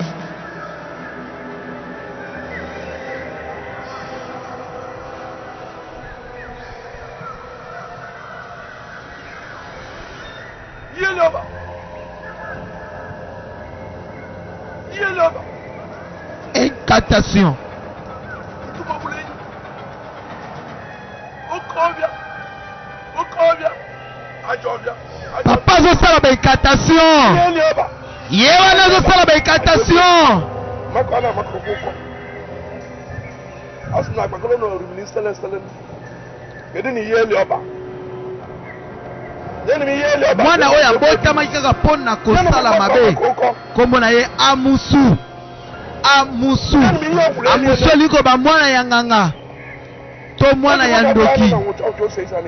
Yeloba. Yeloba. Incantation. Tumabule. Okovia. Okovia. Ajovia. Papa zo sala ba incantation. Yeloba. Yewa na zo sala ba incantation. Makwana makoko. Asuna gbagolo no rumini stelen. Gedi ni Yeloba. Mwana oyo abotama kaka pona kosala mabe. Kombo na ye Amusu. Amusu liko ba mwana ya nganga. To mwana ya ndoki.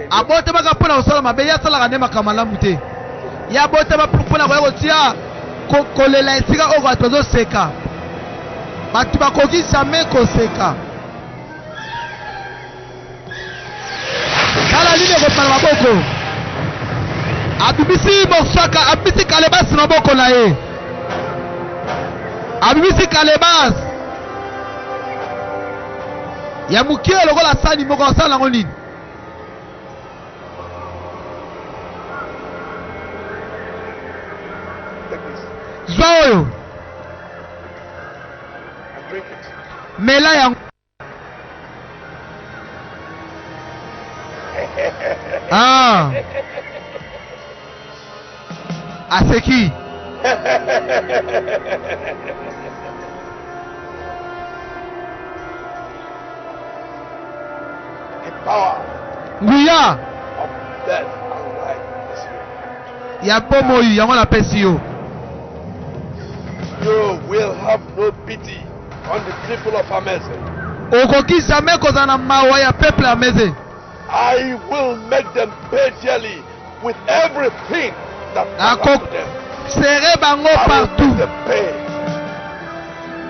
Abotama kaka pona kosala mabe ya sala kanema kamalamu te. Ya abotama pona kotia kolela esika oyo bato bazoseka. Bato bakoki jamais koseka. Kala line kopana maboko. Abibisi Mosaka, abibisi Kalebas na boko na ye. Abibisi Kalebas. Ya mukie lokola sani moko sala ngo nini? Zwa oyo. Mela ya. Ah. Aseki. The power Nguya. of death and life is here. Ya bomo yu yango na pesi yo. You will have no pity on the people of Ameze. Okoki jamais kozala na mawa ya peuple Ameze. I will make them pay dearly with everything that happens to them. Serre bango I will partout. make them pay.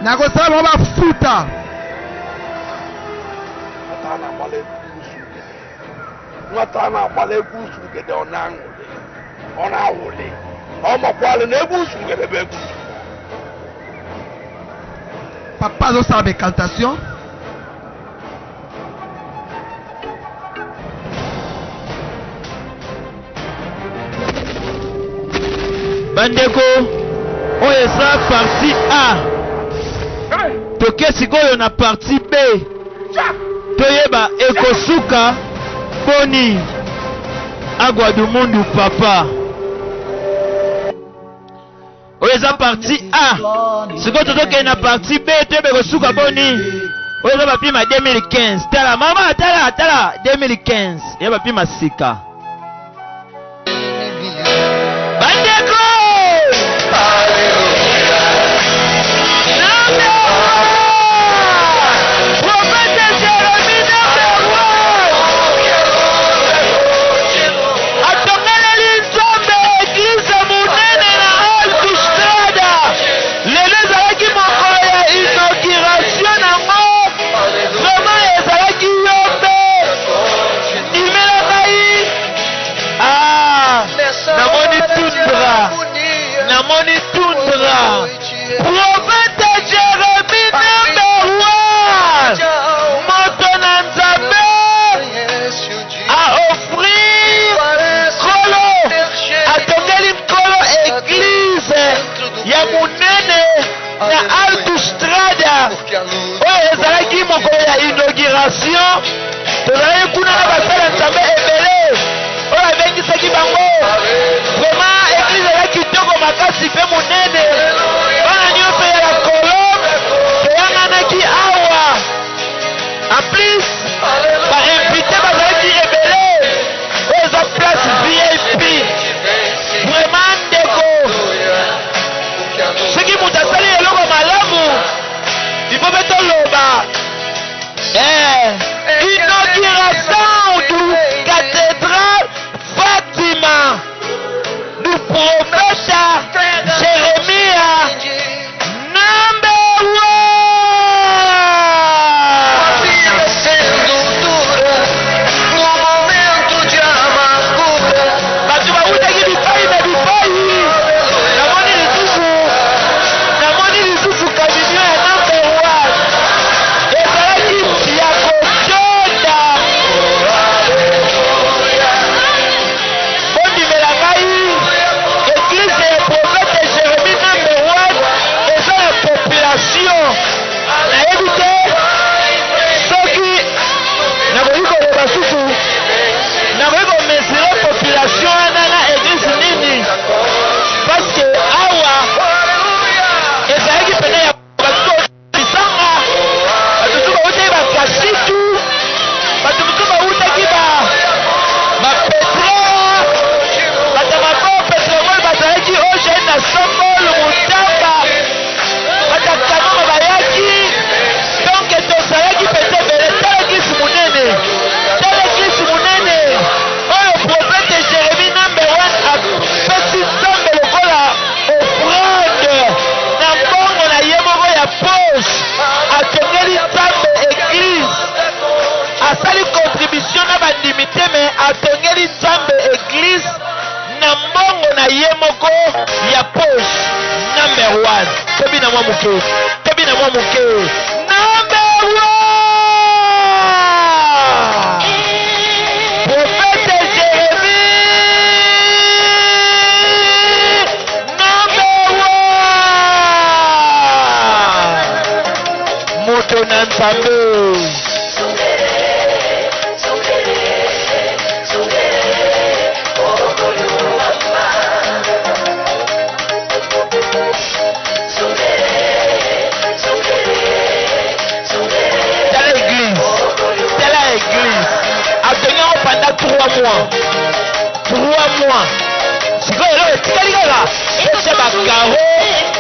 Nakosala bango bafuta. Nwata na-agbala egwu usugede ọ na-aṅụrị ọ na-awụli ọ makwalụ na egwu usugede bụ egwu. Papa azosala becantation. Bandeko oyo eza partie A. Toke sikoyo na partie B. Toyeba ekosuka poni agwa du mundu papa. Oyo eza partie A. Sikoyo totoke na partie B toyeba ekosuka poni. Oyo eza bapima 2015. Tala mama tala 2015. Ya bapima sika. Bandeko! Namoni tundra prophète Jérémie number 1 moto na nzambe a offrir kolo atongeli nkolo église ya munene na Autostrada oyo ezalaki mokolo ya inauguration tozalaki kuna na basala nzambe ebele oyo abengisaki bango na ye moko ya poche number 1 tobi na mwa muke number 1 prophète Jérémie number 1 moto na Nzambe. Pendant 3 mois. 3 mois. C'est quoi là? C'est quoi là? C'est ma caro.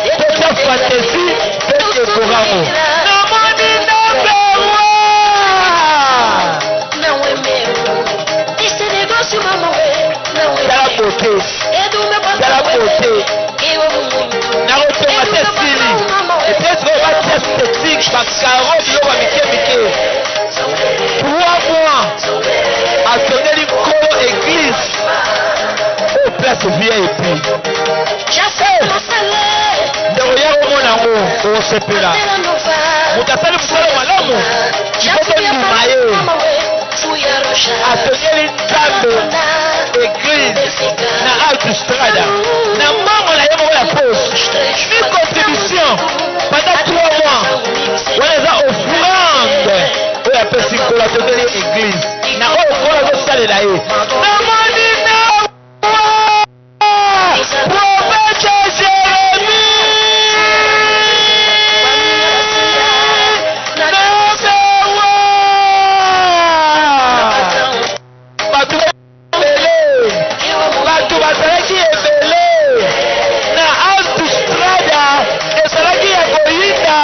C'est ma fantaisie. C'est le programme. C'est la beauté. C'est la beauté. Na retomate sili. Et puis est-ce qu'on va être esthétique? Ma caro, il va mike. 3 mois. A sonné l'icône église au place VIP. Derrière au monde en haut, au CPLA. Mutasali msala malamu. Kikoto ndumaye. A sonné l'Inzambe église na autostrada. Na mango la yemo la pose. Une contribution pendant 3 mois. On les a offrande. On a fait la sonné l'église. Na oyo kola zosalela ye namoni na prophète Jérémie bato bazalaki ebele na autostrada ezalaki ya koyinda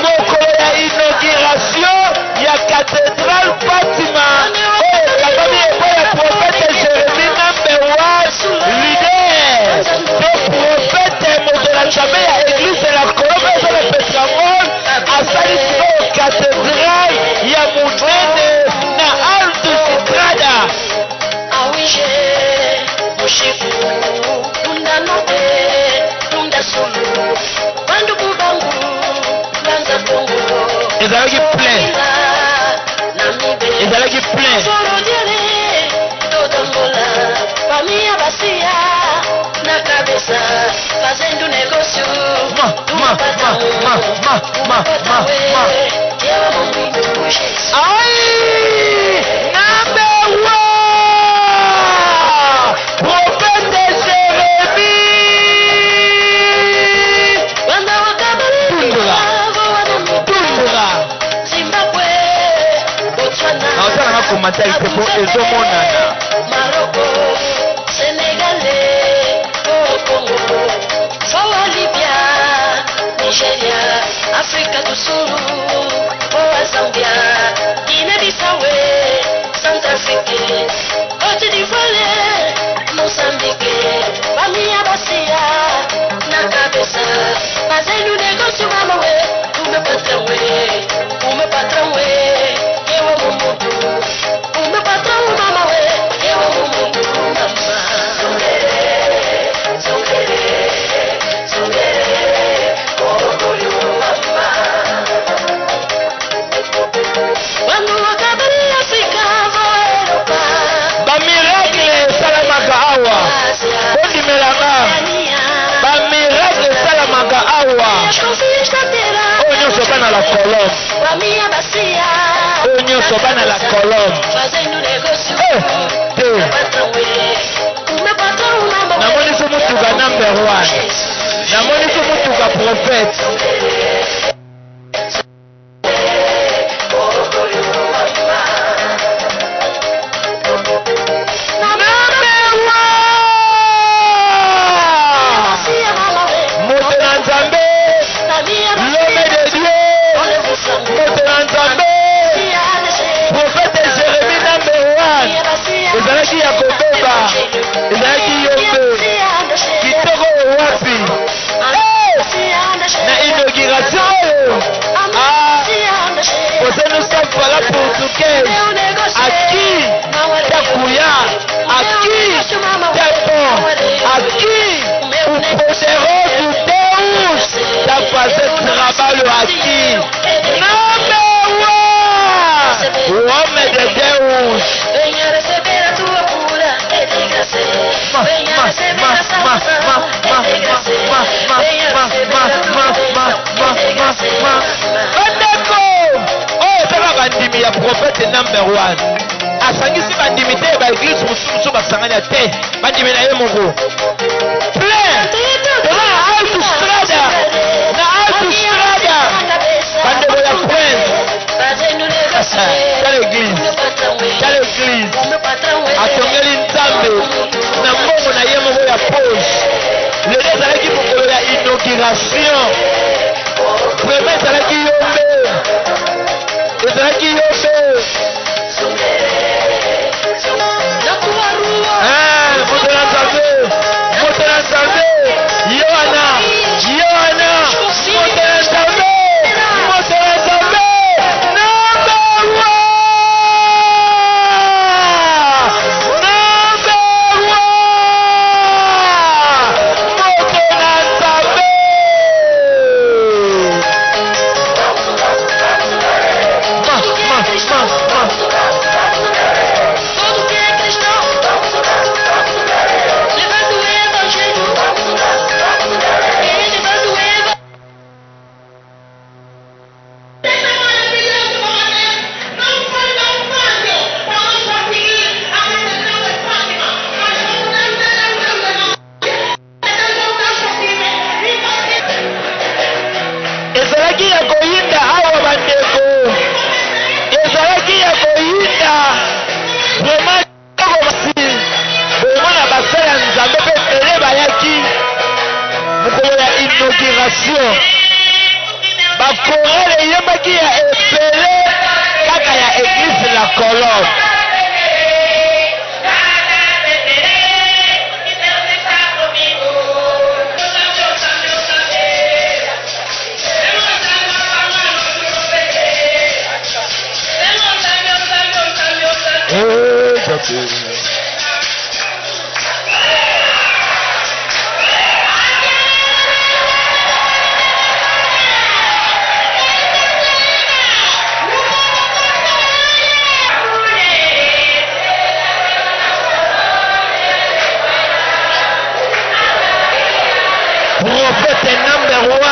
mokolo ya inauguration ya cathédrale Fatima. Jamais à l'église de la Colombe de la Petramol à Salisco cathédrale ya munene na alto strada. Ah oui j'ai mushiku tunda note tunda sulu bandu kubangu banza tongo ezalaki plein famia basia na cabeça fazendo negócio ai number 1 prophète Jérémie banda wakabali tundra Zimbabwe Botswana na commentaire c'est pour ezomonana Maroko Sénégalais Congo Sawa Libya Nigeria Afrika do Sul Zambia Guinée-Bissau Centrafrique Côte d'Ivoire Moçambique Famia Basia na cabeça fazendo negócio mama we o meu patrão we eu amo muito o meu patrão mama we eu amo muito mama quando acaba em África vou Europa ba miracle salamaka awa bondi melanga ba miracle salamaka awa oyo nyonso bana la Colombe oyo nyonso bana la Colombe te namoni so mutuka number 1 namoni so mutuka prophète ezalaki ya rouge. Venha receber a tua cura, é de graça. Venha receber a salvação, é de graça. Venha receber a tua bênção, é de graça. Bandeko! Oh, c'est la bandimi ya prophète number 1. Asangisi bandimi te ba église mususu basanganya te. Bandimi na ye moko. Plein! Eza na autostrada! Na autostrada! Bandeko ya prince! Quelle église! Quelle église! Atongeli nzambe na mbongo na ye moko ya poche. Lelo ezalaki mokolo ya inauguration. Vraiment ezalaki yombe. Ezalaki yombe. Moto na nzambe. Moto na nzambe. Yohana. Yohana. Moto na nzambe. Moto na nzambe. Bakorele yebaki ya epele kaka ya église la Colombe. Prophète number 1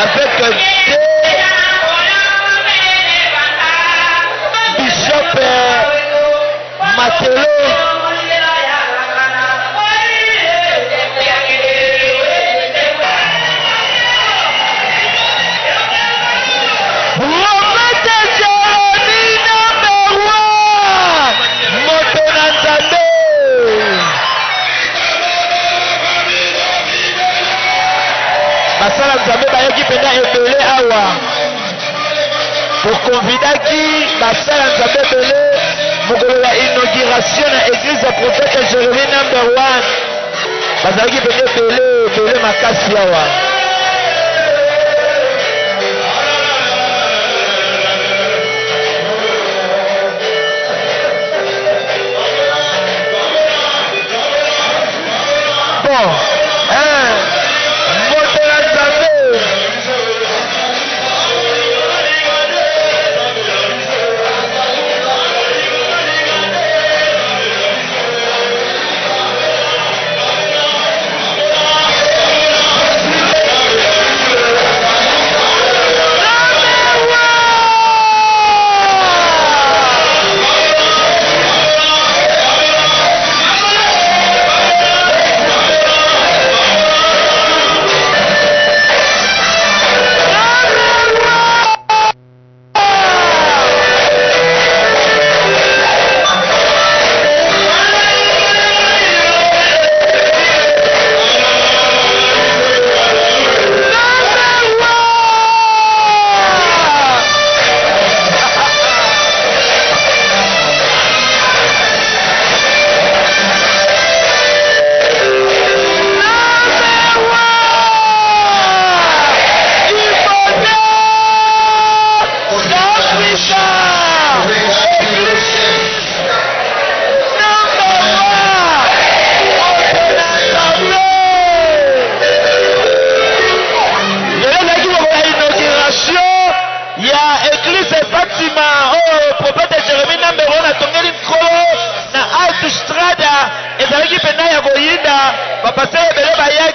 avec Bishop Matelo. Basala nzambe bayaki pena ebele awa tokonvidaki basala nzambe ebele mokolo ya inauguration na église ya prophète Jérémie number 1 bazalaki pena ebele makasi awa. Bon,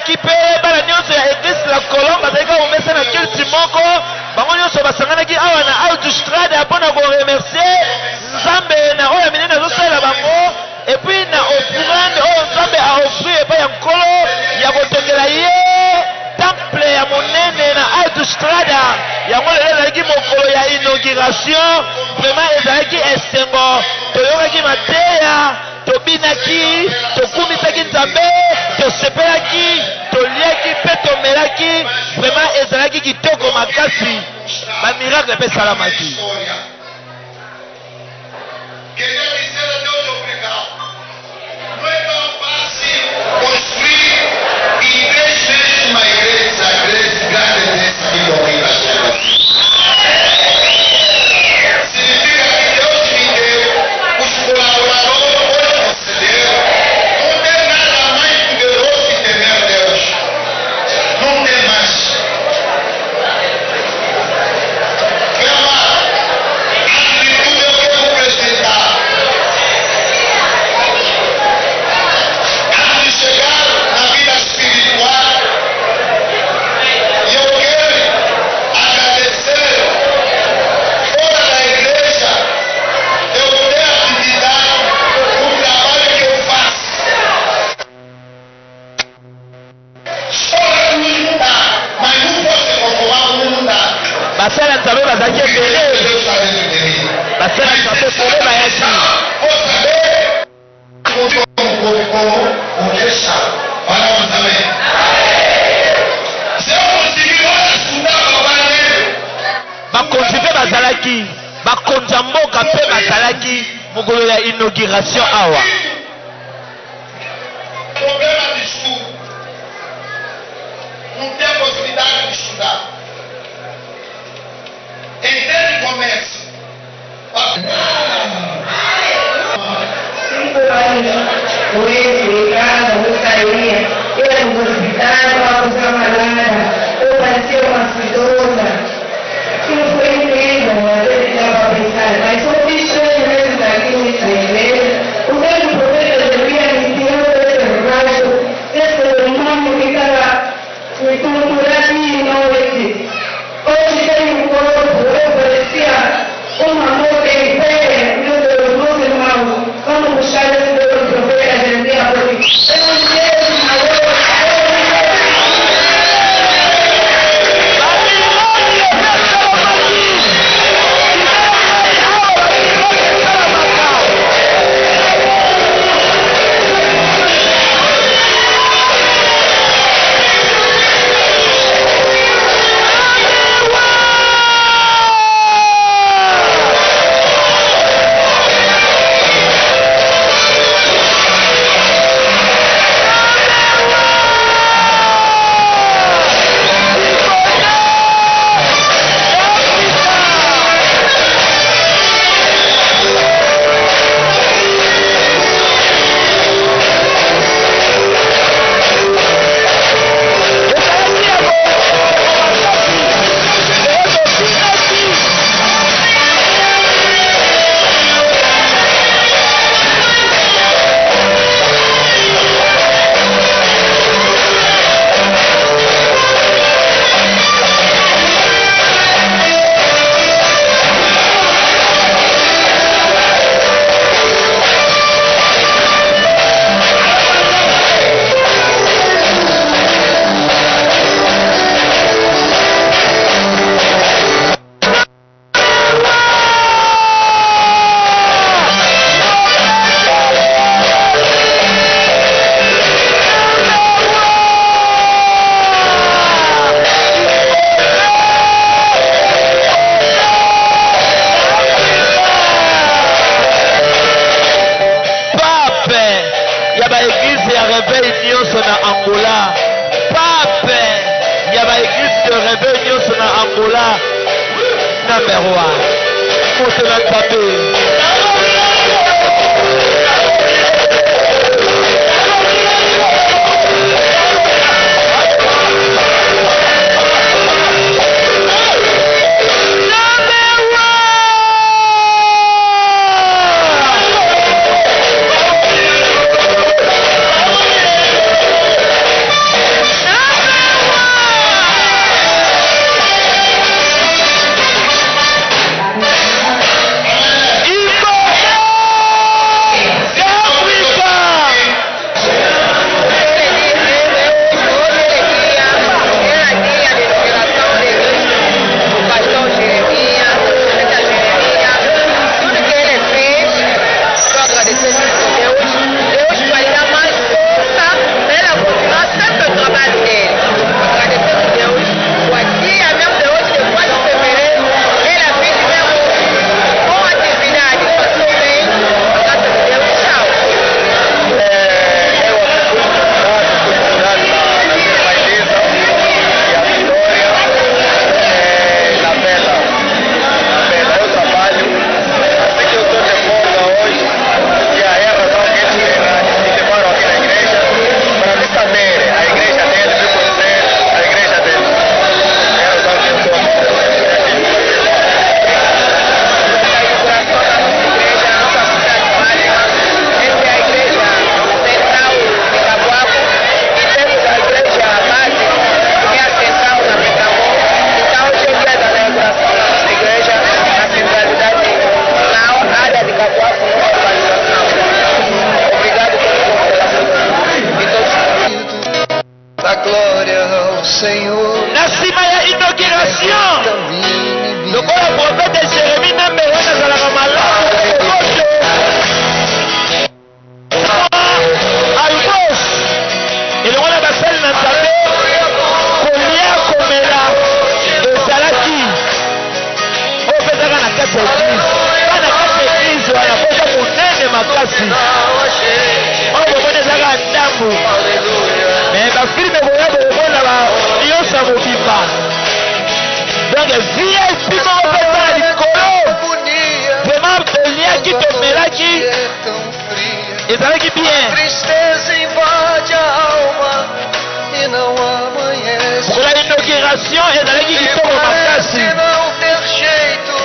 basalaki mpe bana nyonso ya eglise la colombe bazalaki komesa na kelti moko bango nyonso basanganaki awa na autostrade mpona koremercie nzambe na oyo minene azosalela bango epuis na offrande oyo nzambe aofrir epai ya nkolo ya kotongela ye temple ya monene na autostrade yango lelo ezalaki mokolo ya inauguration vraiment ezalaki esengo toyokaki mateya tobinaki tokumisaki nzambe tosepelaki toliaki mpe tomelaki vraiment ezalaki kitoko makasi bamiracle mpe esalamaki basala nzambe bazalaki ebele basala nzambe ebele bayaki bakonzi mpe bazalaki bakonzi ya mboka mpe bazalaki mokolo ya inauguration awa Senhor, na nsima ya inauguration lokola profete Jérémie nambe wana azalaka malamu kokoto algos elongo na basali na nzambe kolia komela ezalaki oyo mpezaka na kati ya eglise bana kati ya eglise wana koza monene makasi oyo bomoni ezalaka ndambu me bafilme boya bokomona nyonso ya mobimba donc vip moko mpenza na likolo vraiment oliaki tomelaki ezalaki bien tristeza invade a alma e não amanhece. pour la inauguration ezalaki kitoko makasi Não ter jeito,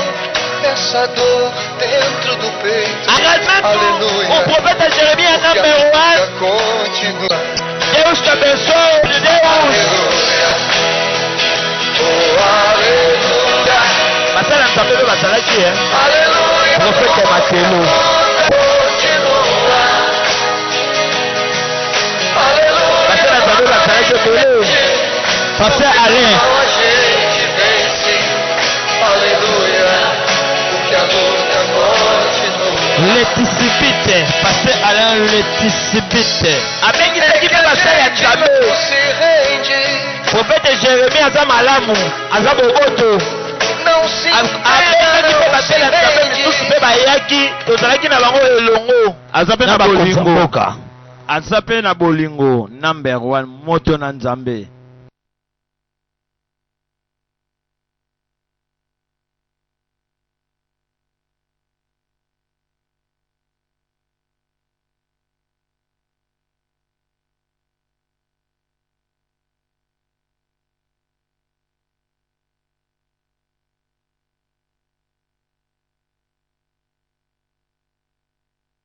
essa dor dentro do peito. engagement o prophète Jérémie en number 1 Continua. Deus te abençoe Deus Aleluia. basala nzambe mpe basalaki Aleluia. profete Matelo Continua. Aleluia. basala nzambe basalaki ebele pasteur Alain A gente vence. Aleluia. Porque a luta continua. letisibite pasteur Alain letisibite abengisaki mpe basala ya nzambe Se rende. profete Jérémie aza malamu aza boboto Não se abengaki mpe basala ya nzambe misusu mpe bayaki tozalaki na bango elongo aza mpe na bolingo aza mpe na bolingo number 1 moto na nzambe